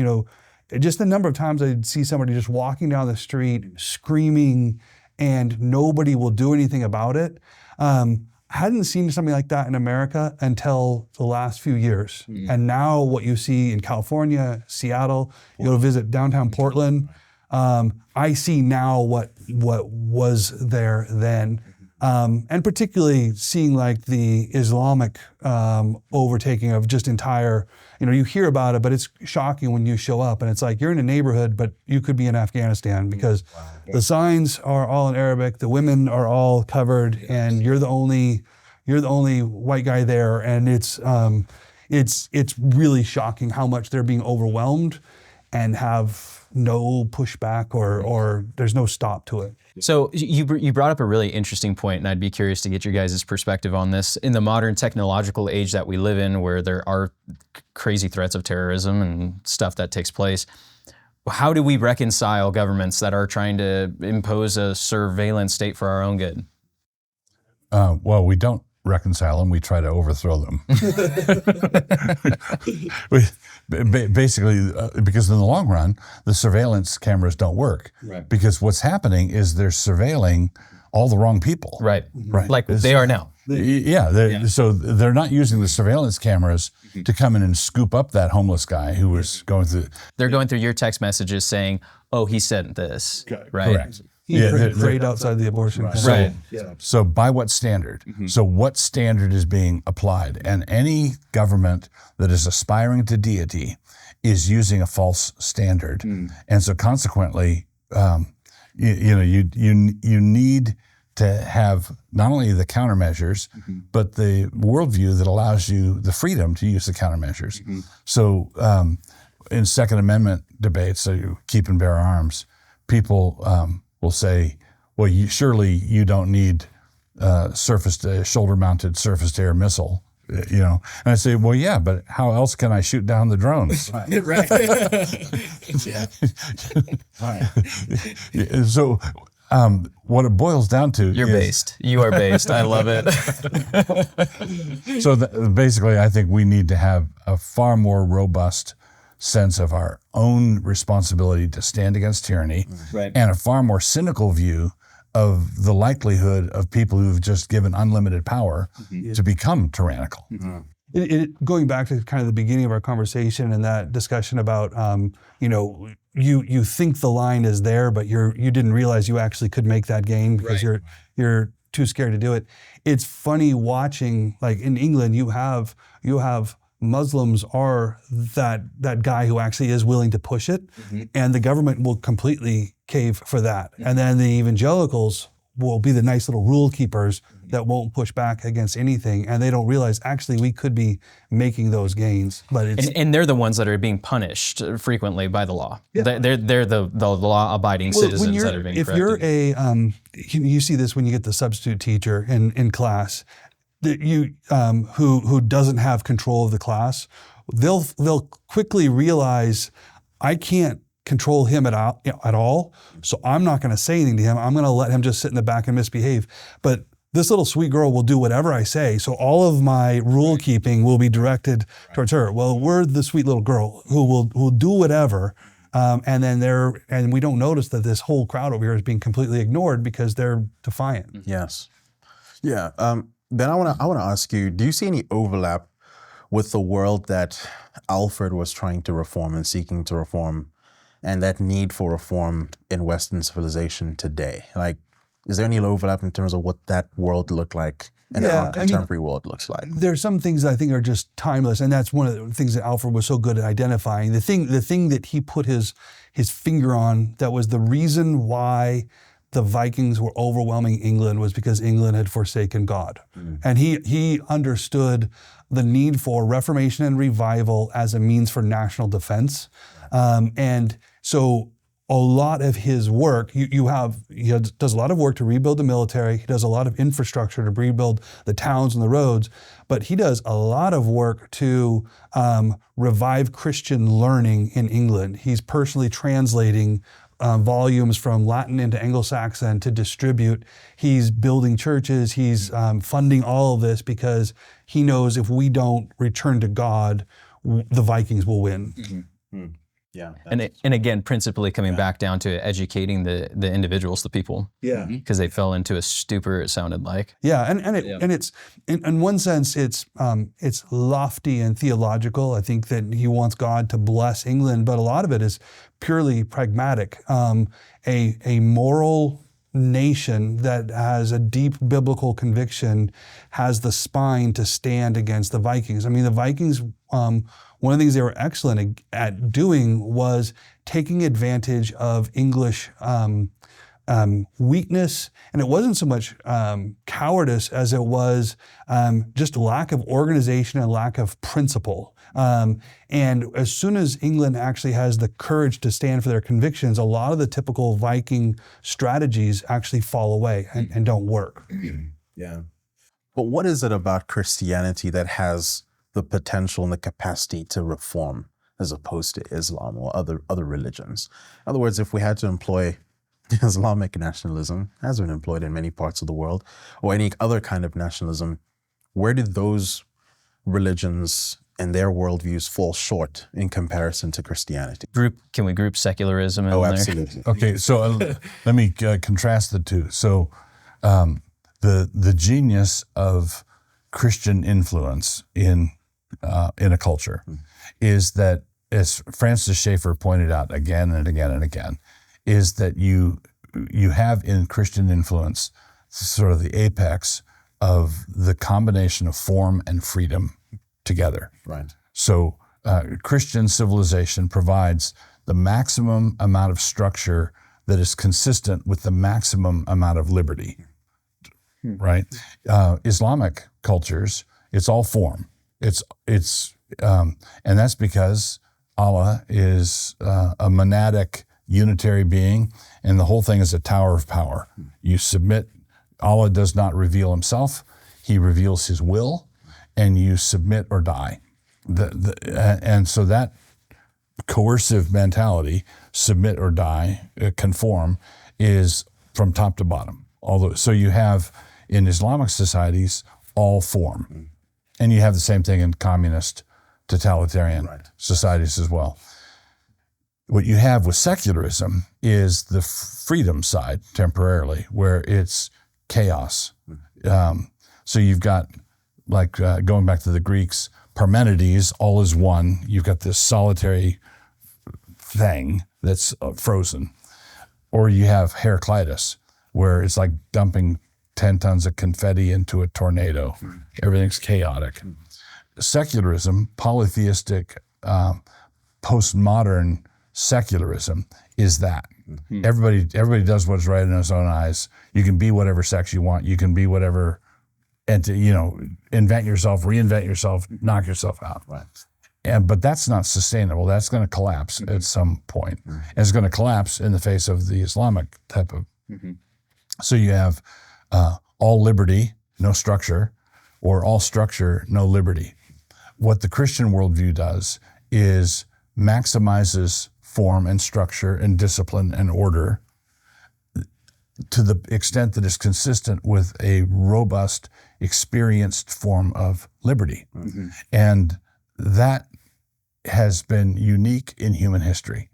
just the number of times I'd see somebody just walking down the street screaming and nobody will do anything about it. I hadn't seen something like that in America until the last few years. And now what you see in California, Seattle, you go to visit downtown Portland, I see now what was there then. And particularly seeing the Islamic overtaking of just entire, you hear about it, but it's shocking when you show up and it's you're in a neighborhood, but you could be in Afghanistan because the signs are all in Arabic, the women are all covered, and you're the only white guy there, and it's really shocking how much they're being overwhelmed and have no pushback or there's no stop to it. So you brought up a really interesting point, and I'd be curious to get your guys' perspective on this. In the modern technological age that we live in, where there are crazy threats of terrorism and stuff that takes place, how do we reconcile governments that are trying to impose a surveillance state for our own good? Well, we don't reconcile them. We try to overthrow them. Basically, because in the long run, the surveillance cameras don't work. Right. Because what's happening is they're surveilling all the wrong people. Right. Right. Like they are now. So they're not using the surveillance cameras to come in and scoop up that homeless guy who was going through. They're going through your text messages saying, "Oh, he said this." Right. Correct. He prayed outside the abortion clinic. Right. So by what standard? So what standard is being applied? And any government that is aspiring to deity is using a false standard. And so consequently, you need to have not only the countermeasures, but the worldview that allows you the freedom to use the countermeasures. So in Second Amendment debates, so you keep and bear arms, people will say, well, surely you don't need shoulder-mounted surface-to-air missile, And I say, well, yeah, but how else can I shoot down the drones? So what it boils down to You are based. I love it. So basically, I think we need to have a far more robust sense of our own responsibility to stand against tyranny, and a far more cynical view of the likelihood of people who've just given unlimited power to become tyrannical. Going back to kind of the beginning of our conversation and that discussion about, you think the line is there, but you didn't realize you actually could make that gain because you're too scared to do it. It's funny watching, like in England, you have Muslims are that guy who actually is willing to push it, and the government will completely cave for that. And then the evangelicals will be the nice little rule keepers that won't push back against anything, and they don't realize actually we could be making those gains. But and they're the ones that are being punished frequently by the law. Yeah. They're the law-abiding citizens that are being corrected. If you're you see this when you get the substitute teacher in class, who doesn't have control of the class, they'll quickly realize I can't control him at all, so I'm not going to say anything to him. I'm going to let him just sit in the back and misbehave. But this little sweet girl will do whatever I say, so all of my rule keeping will be directed towards her. Well, we're the sweet little girl who will do whatever, and we don't notice that this whole crowd over here is being completely ignored because they're defiant. Yes. Yeah. Ben, I want to ask you, do you see any overlap with the world that Alfred was trying to reform and seeking to reform, and that need for reform in Western civilization today? Like, is there any overlap in terms of what that world looked like and our contemporary world looks like? There's some things that I think are just timeless, and that's one of the things that Alfred was so good at identifying. The thing that he put his finger on that was the reason why the Vikings were overwhelming England was because England had forsaken God. And he understood the need for reformation and revival as a means for national defense. And so a lot of his work, he does a lot of work to rebuild the military, he does a lot of infrastructure to rebuild the towns and the roads, but he does a lot of work to revive Christian learning in England. He's personally translating volumes from Latin into Anglo-Saxon to distribute. He's building churches. He's funding all of this because he knows if we don't return to God, the Vikings will win. Yeah. And again, principally coming back down to educating the individuals, the people. Yeah. Because they fell into a stupor, it sounded like. Yeah, and it's in one sense it's lofty and theological. I think that he wants God to bless England, but a lot of it is purely pragmatic. A moral nation that has a deep biblical conviction has the spine to stand against the Vikings. I mean, the Vikings, one of the things they were excellent at doing was taking advantage of English weakness, and it wasn't so much cowardice as it was just lack of organization and lack of principle. And as soon as England actually has the courage to stand for their convictions, a lot of the typical Viking strategies actually fall away and don't work. Yeah. But what is it about Christianity that has the potential and the capacity to reform as opposed to Islam or other religions? In other words, if we had to employ Islamic nationalism, has been employed in many parts of the world, or any other kind of nationalism, where did those religions and their worldviews fall short in comparison to Christianity? Can we group secularism in there? Oh, absolutely. Okay, so let me contrast the two. So The genius of Christian influence in a culture is that, as Francis Schaeffer pointed out again and again and again, is that you have in Christian influence sort of the apex of the combination of form and freedom together. Right. So Christian civilization provides the maximum amount of structure that is consistent with the maximum amount of liberty, right? Islamic cultures, it's all form. And that's because Allah is a monadic unitary being, and the whole thing is a tower of power. You submit. Allah does not reveal himself. He reveals his will, and you submit or die. And so that coercive mentality, submit or die, conform, is from top to bottom. So you have in Islamic societies all form. And you have the same thing in communist, totalitarian societies as well. What you have with secularism is the freedom side temporarily, where it's chaos. So you've got, like going back to the Greeks, Parmenides, all is one. You've got this solitary thing that's frozen. Or you have Heraclitus, where it's like dumping 10 tons of confetti into a tornado. Everything's chaotic. Secularism, polytheistic, postmodern secularism is that. Everybody does what's right in his own eyes. You can be whatever sex you want. You can be whatever, and invent yourself, reinvent yourself, knock yourself out. Right. But that's not sustainable. That's going to collapse at some point. And it's going to collapse in the face of the Islamic type of. So you have all liberty, no structure, or all structure, no liberty. What the Christian worldview does is maximizes form and structure and discipline and order to the extent that is consistent with a robust, experienced form of liberty. And that has been unique in human history.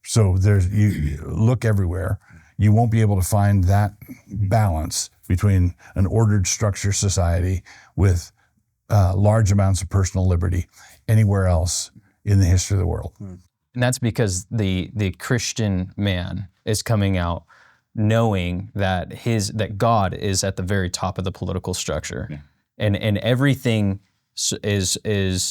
So you look everywhere, you won't be able to find that balance between an ordered structure society with large amounts of personal liberty anywhere else in the history of the world. And that's because the Christian man is coming out knowing that God is at the very top of the political structure, and everything is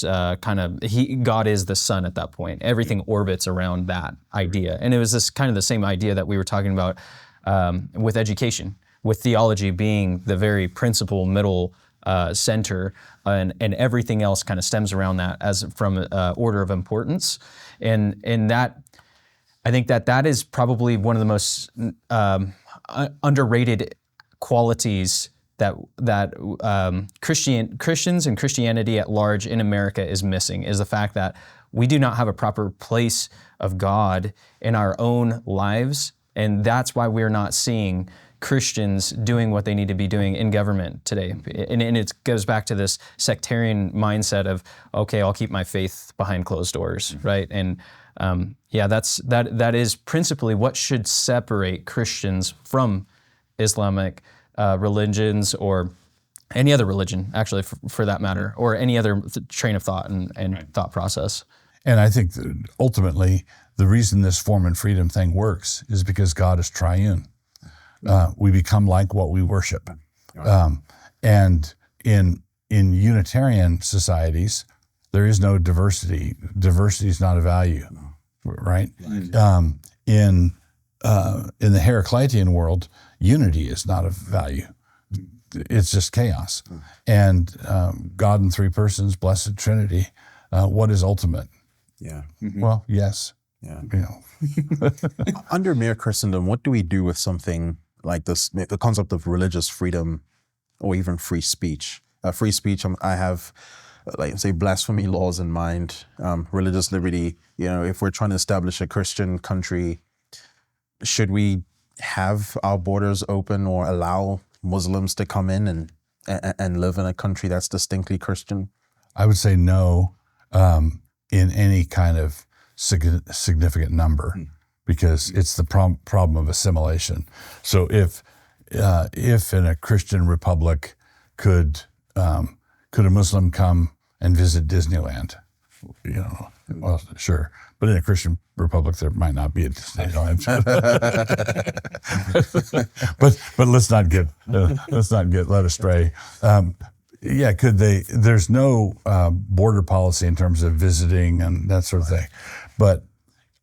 God is the sun at that point. Everything orbits around that idea, and it was this kind of the same idea that we were talking about with education, with theology being the very principal middle center, and everything else kind of stems around that as from order of importance, and that I think that is probably one of the most underrated qualities that Christians and Christianity at large in America is missing, is the fact that we do not have a proper place of God in our own lives, and that's why we're not seeing Christians doing what they need to be doing in government today. And it goes back to this sectarian mindset of, okay, I'll keep my faith behind closed doors, right? And that is principally what should separate Christians from Islamic religions, or any other religion, actually, for that matter, or any other train of thought and thought process. And I think that ultimately the reason this form and freedom thing works is because God is triune. We become like what we worship. And in Unitarian societies, there is no diversity. Diversity is not a value, right? In the Heraclitean world, unity is not a value. It's just chaos. And God in three persons, blessed Trinity, what is ultimate? Well, yes. Under Mere Christendom, what do we do with something like this, the concept of religious freedom or even free speech? Free speech, I have, say, blasphemy laws in mind, religious liberty. If we're trying to establish a Christian country, should we have our borders open or allow Muslims to come in and live in a country that's distinctly Christian? I would say no in any kind of significant number, because it's the problem of assimilation. So if if in a Christian republic could a Muslim come and visit Disneyland? Well, sure. But in a Christian republic, there might not be a Disneyland. but let's not get led astray. Could they? There's no border policy in terms of visiting and that sort of thing. But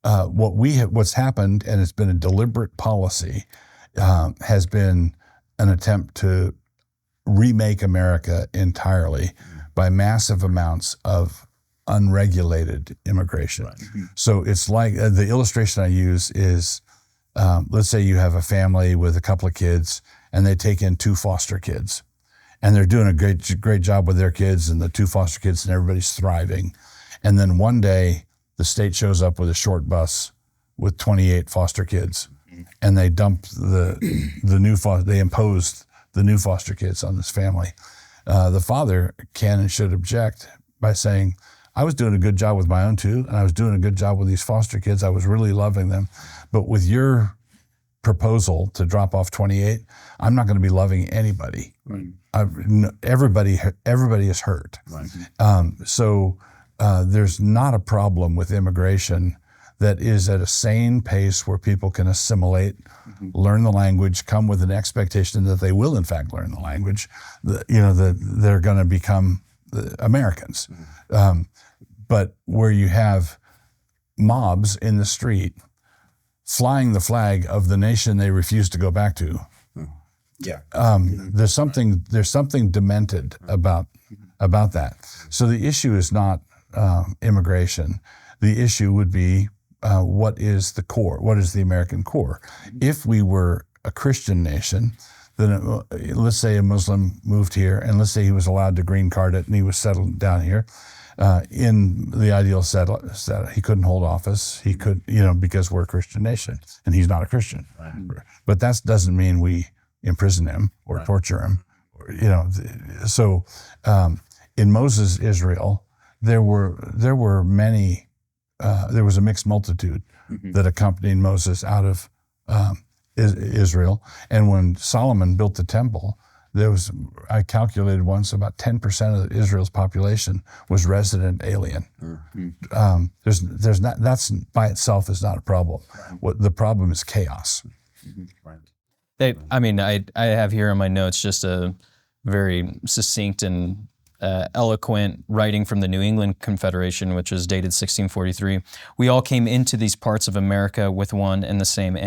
what's happened, and it's been a deliberate policy, has been an attempt to remake America entirely by massive amounts of unregulated immigration. Right. So it's like the illustration I use is, let's say you have a family with a couple of kids and they take in 2 foster kids and they're doing a great job with their kids and the 2 foster kids and everybody's thriving. And then one day the state shows up with a short bus with 28 foster kids and they dump they imposed the new foster kids on this family. The father can and should object by saying, I was doing a good job with my own 2, and I was doing a good job with these foster kids. I was really loving them. But with your proposal to drop off 28, I'm not going to be loving anybody. Right. Everybody is hurt. Right. So there's not a problem with immigration that is at a sane pace where people can assimilate, learn the language, come with an expectation that they will in fact learn the language, that they're going to become Americans. But where you have mobs in the street flying the flag of the nation they refuse to go back to, there's something demented about that. So the issue is not immigration. The issue would be what is the core? What is the American core? If we were a Christian nation, then let's say a Muslim moved here, and let's say he was allowed to green card it, and he was settled down here. In the ideal setup, he couldn't hold office. He could, because we're a Christian nation, and he's not a Christian. Right. But that doesn't mean we imprison him or torture him. So in Moses' Israel, there were many. There was a mixed multitude that accompanied Moses out of Israel, and when Solomon built the temple, I calculated once about 10% of Israel's population was resident alien. There's not, that's by itself is not a problem. What the problem is chaos. I have here on my notes just a very succinct and eloquent writing from the New England Confederation, which is dated 1643. We all came into these parts of America with one and the same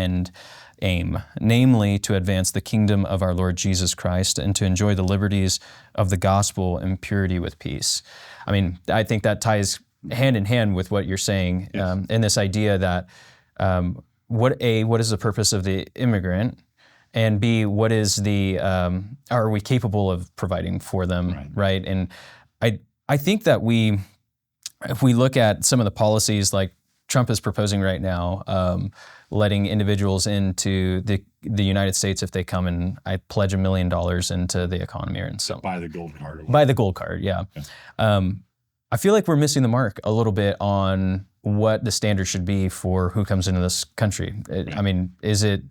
aim, namely to advance the kingdom of our Lord Jesus Christ and to enjoy the liberties of the gospel in purity with peace. I think that ties hand in hand with what you're saying, in this idea that what is the purpose of the immigrant, and B, what is are we capable of providing for them, right? And I think that if we look at some of the policies like Trump is proposing right now, letting individuals into the United States if they come and I pledge $1 million into the economy and so buy the gold card. Buy the gold card, yeah. I feel like we're missing the mark a little bit on what the standard should be for who comes into this country. Is it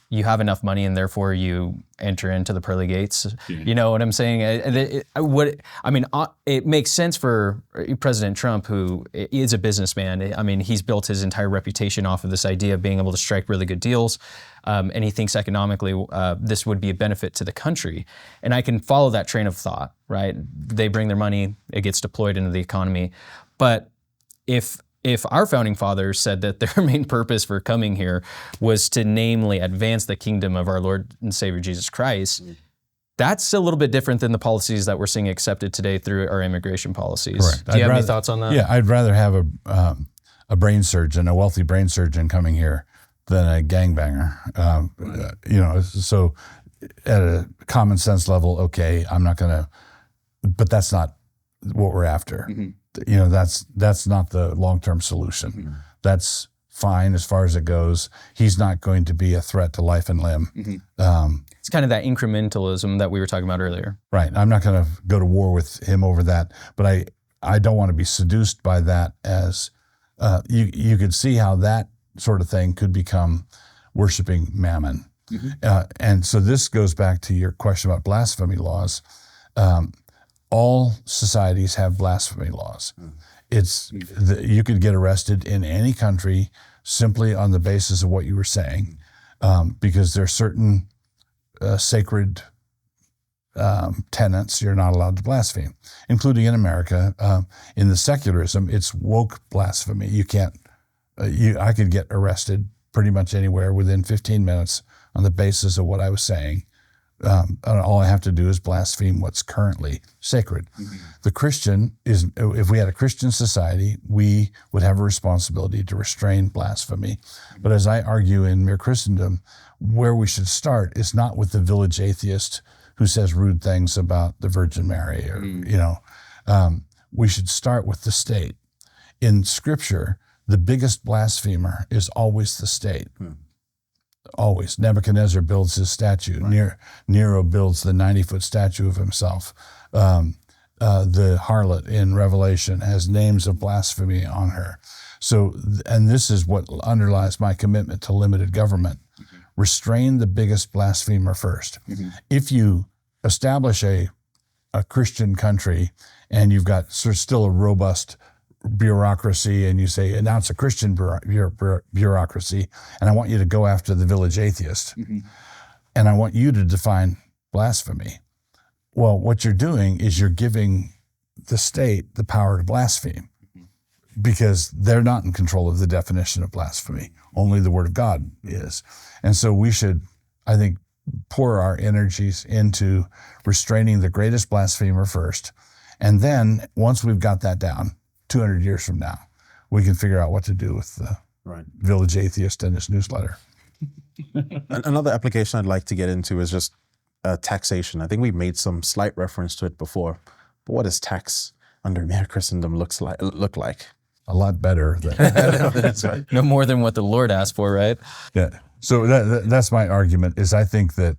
you have enough money and therefore you enter into the pearly gates? You know what I'm saying? It makes sense for President Trump, who is a businessman. He's built his entire reputation off of this idea of being able to strike really good deals. And he thinks economically this would be a benefit to the country. And I can follow that train of thought, right? They bring their money, it gets deployed into the economy. But if our founding fathers said that their main purpose for coming here was to namely advance the kingdom of our Lord and Savior Jesus Christ, that's a little bit different than the policies that we're seeing accepted today through our immigration policies. Correct. Do you have any thoughts on that? Yeah, I'd rather have a brain surgeon, a wealthy brain surgeon coming here than a gangbanger. So at a common sense level, okay, I'm not gonna, but that's not what we're after. That's not the long-term solution. That's fine as far as it goes. He's not going to be a threat to life and limb. It's kind of that incrementalism that we were talking about earlier. Right. I'm not going to go to war with him over that, but I don't want to be seduced by that as you could see how that sort of thing could become worshiping mammon. And so this goes back to your question about blasphemy laws. All societies have blasphemy laws. You could get arrested in any country simply on the basis of what you were saying, because there are certain sacred tenets you're not allowed to blaspheme, including in America. In the secularism, it's woke blasphemy. You can't. I could get arrested pretty much anywhere within 15 minutes on the basis of what I was saying. And all I have to do is blaspheme what's currently sacred. The Christian is, if we had a Christian society, we would have a responsibility to restrain blasphemy. But as I argue in Mere Christendom, where we should start is not with the village atheist who says rude things about the Virgin Mary, or we should start with the state. In Scripture, the biggest blasphemer is always the state. Always. Nebuchadnezzar builds his statue. Right. Nero builds the 90-foot statue of himself. The harlot in Revelation has names of blasphemy on her. So, and this is what underlies my commitment to limited government. Restrain the biggest blasphemer first. If you establish a Christian country and you've got sort of still a robust bureaucracy, and you say, and now it's a Christian bureaucracy, and I want you to go after the village atheist, and I want you to define blasphemy. Well, what you're doing is you're giving the state the power to blaspheme, because they're not in control of the definition of blasphemy. Only the Word of God is. And so we should, I think, pour our energies into restraining the greatest blasphemer first, and then once we've got that down, 200 years from now, we can figure out what to do with the village atheist and his newsletter. Another application I'd like to get into is just taxation. I think we've made some slight reference to it before, but what does tax under Mere Christendom look like? A lot better. That's right. No more than what the Lord asked for, right? Yeah. So that's my argument, is I think that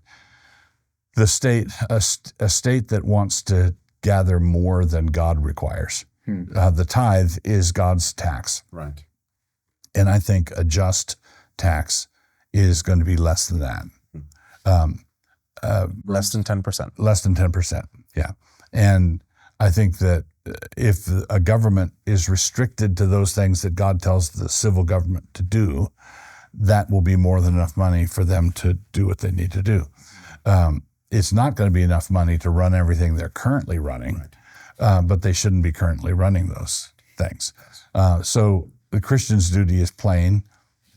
the state, a state that wants to gather more than God requires, the tithe is God's tax. Right. And I think a just tax is going to be less than that. Less than 10%. Less than 10%, yeah. And I think that if a government is restricted to those things that God tells the civil government to do, that will be more than enough money for them to do what they need to do. It's not going to be enough money to run everything they're currently running. Right. But they shouldn't be currently running those things. So the Christian's duty is plain: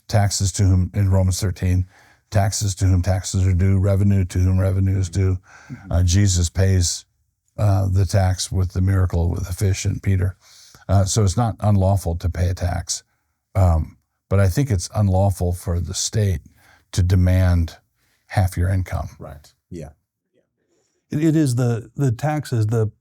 taxes to whom, in Romans 13, taxes to whom taxes are due, revenue to whom revenue is due. Jesus pays the tax with the miracle with the fish and Peter. So it's not unlawful to pay a tax. But I think it's unlawful for the state to demand half your income. Right. Yeah. It is the tax is the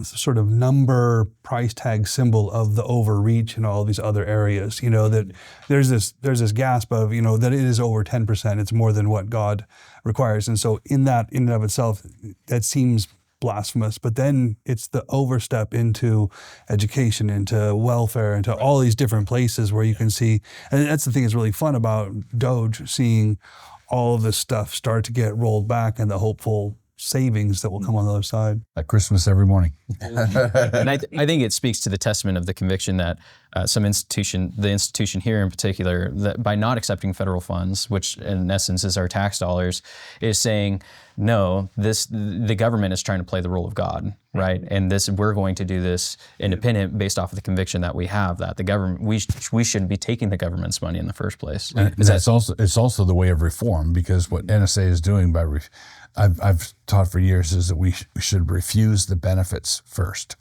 sort of number price tag symbol of the overreach in all these other areas. That there's this gasp of, that it is over 10%. It's more than what God requires. And so in and of itself, that seems blasphemous, but then it's the overstep into education, into welfare, into all these different places where you can see, and that's the thing that's really fun about Doge, seeing all of this stuff start to get rolled back and the hopeful savings that will come on the other side. At Christmas every morning. And I think it speaks to the testament of the conviction that the institution here in particular, that by not accepting federal funds, which in essence is our tax dollars, is saying, no, the government is trying to play the role of God, right? And we're going to do this independent based off of the conviction that we have that the government, we shouldn't be taking the government's money in the first place. It's also the way of reform, because what NSA is doing by I've taught for years is that we should refuse the benefits first,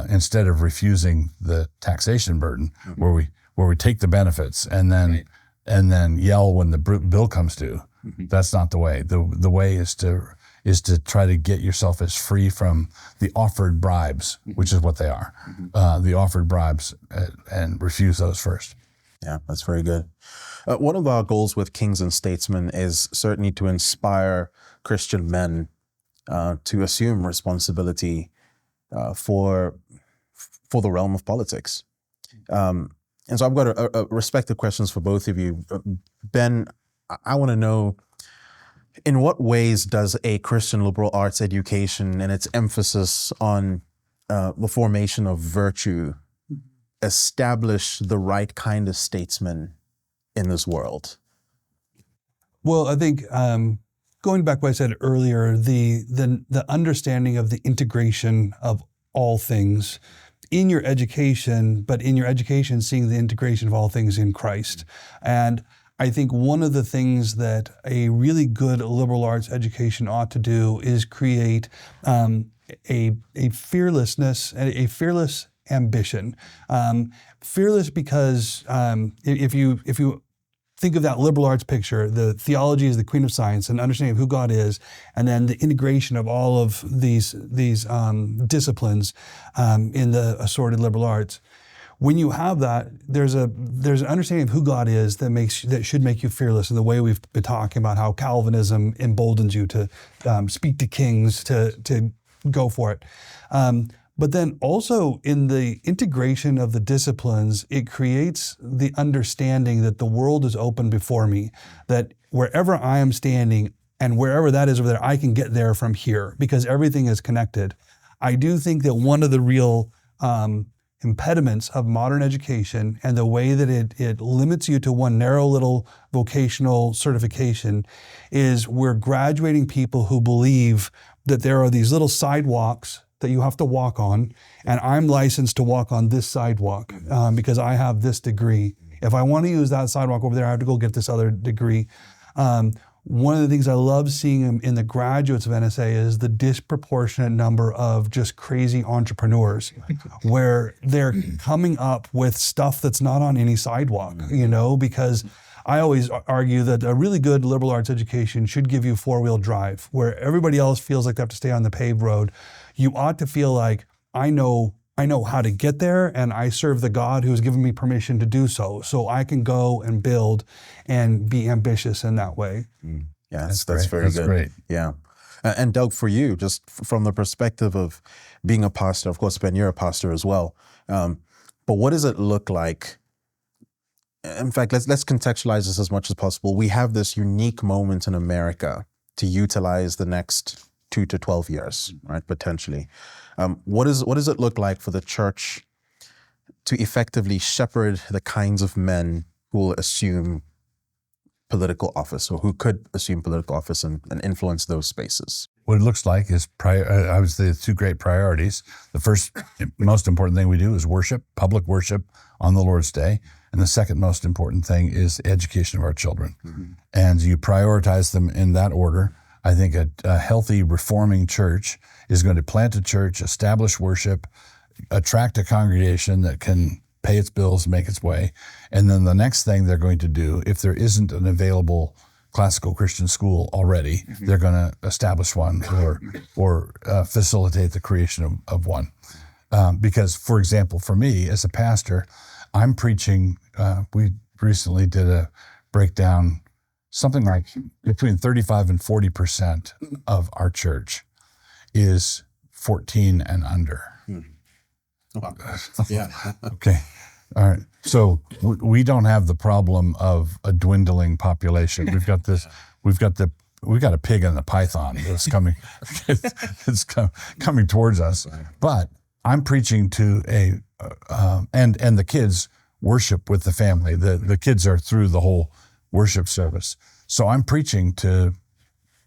instead of refusing the taxation burden, where we take the benefits and then yell when the bill comes due. That's not the way. The way is to try to get yourself as free from the offered bribes, which is what they are, the offered bribes, and refuse those first. Yeah, that's very good. One of our goals with Kings and Statesmen is certainly to inspire Christian men to assume responsibility for the realm of politics. And so I've got a respective questions for both of you. Ben, I want to know, in what ways does a Christian liberal arts education and its emphasis on the formation of virtue establish the right kind of statesman in this world? Well, I think going back to what I said earlier, the understanding of the integration of all things in your education, but in your education seeing the integration of all things in Christ. And I think one of the things that a really good liberal arts education ought to do is create a fearlessness, a fearless ambition. Fearless because if you think of that liberal arts picture, the theology is the queen of science, and understanding of who God is, and then the integration of all of these disciplines in the assorted liberal arts. When you have that, there's an understanding of who God is that should make you fearless. In the way we've been talking about how Calvinism emboldens you to speak to kings, to go for it. But then also in the integration of the disciplines, it creates the understanding that the world is open before me, that wherever I am standing and wherever that is over there, I can get there from here because everything is connected. I do think that one of the real impediments of modern education and the way that it limits you to one narrow little vocational certification is we're graduating people who believe that there are these little sidewalks that you have to walk on, and I'm licensed to walk on this sidewalk because I have this degree. If I want to use that sidewalk over there, I have to go get this other degree. One of the things I love seeing in the graduates of NSA is the disproportionate number of just crazy entrepreneurs where they're coming up with stuff that's not on any sidewalk, because I always argue that a really good liberal arts education should give you four-wheel drive, where everybody else feels like they have to stay on the paved road. You ought to feel like, I know how to get there, and I serve the God who's given me permission to do so. So I can go and build and be ambitious in that way. Yeah, that's very good. That's great. Yeah. And Doug, for you, just from the perspective of being a pastor, of course, Ben, you're a pastor as well. But what does it look like? In fact, let's contextualize this as much as possible. We have this unique moment in America to utilize the next 2 to 12 years, right? Potentially. What does it look like for the church to effectively shepherd the kinds of men who will assume political office, or who could assume political office and influence those spaces? What it looks like is, I would say, the two great priorities. The first most important thing we do is worship, public worship on the Lord's Day. And the second most important thing is education of our children. Mm-hmm. And you prioritize them in that order. I think a healthy reforming church is going to plant a church, establish worship, attract a congregation that can pay its bills, make its way. And then the next thing they're going to do, if there isn't an available classical Christian school already, mm-hmm. they're going to establish one or facilitate the creation of one. Because, for example, for me as a pastor, I'm preaching, we recently did a breakdown, something like between 35 and 40% of our church is 14 and under. Wow. Yeah. Okay. All right. So we don't have the problem of a dwindling population. We've got a pig and the python that's coming, it's coming towards us. But I'm preaching to and the kids worship with the family. The kids are through the whole worship service. So I'm preaching to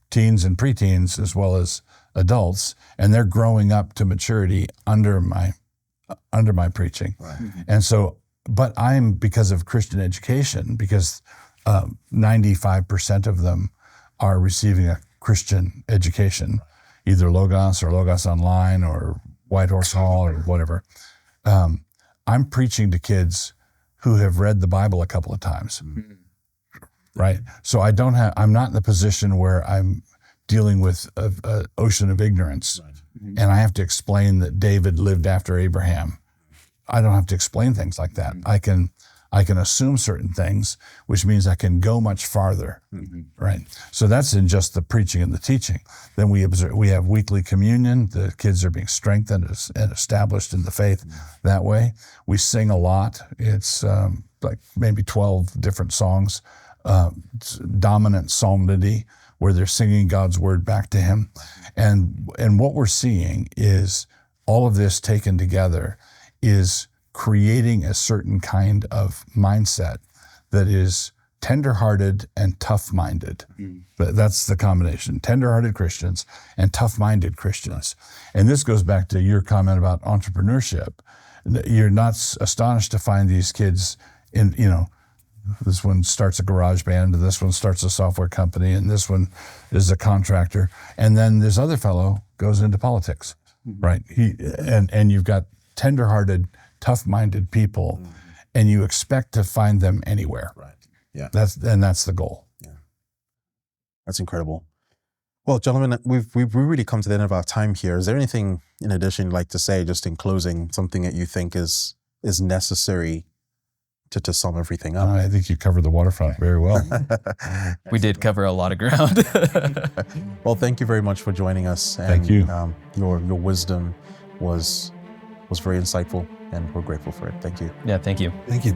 teens and preteens as well as adults, and they're growing up to maturity under my preaching. Right. And so, but I'm, because of Christian education, because 95% of them are receiving a Christian education, either Logos or Logos Online or White Horse Hall or whatever. I'm preaching to kids who have read the Bible a couple of times, right? So I'm not in the position where I'm dealing with an ocean of ignorance, and I have to explain that David lived after Abraham. I don't have to explain things like that. I can assume certain things, which means I can go much farther, right? So that's in just the preaching and the teaching. Then we have weekly communion. The kids are being strengthened and established in the faith that way. We sing a lot. It's like maybe 12 different songs dominant psalmody where they're singing God's word back to him. And what we're seeing is all of this taken together is creating a certain kind of mindset that is tender-hearted and tough-minded. But that's the combination, tender-hearted Christians and tough-minded Christians. And this goes back to your comment about entrepreneurship. You're not astonished to find these kids in, this one starts a garage band, and this one starts a software company, and this one is a contractor. And then this other fellow goes into politics, right? And you've got tender-hearted, tough-minded people, and you expect to find them anywhere. Right. Yeah. That's the goal. Yeah. That's incredible. Well, gentlemen, we've really come to the end of our time here. Is there anything in addition you'd like to say, just in closing, something that you think is necessary to sum everything up? I think you covered the waterfront very well. We did cover a lot of ground. Well, thank you very much for joining us. And, Thank you. Your wisdom was very insightful, and we're grateful for it. Thank you. Yeah, thank you. Thank you.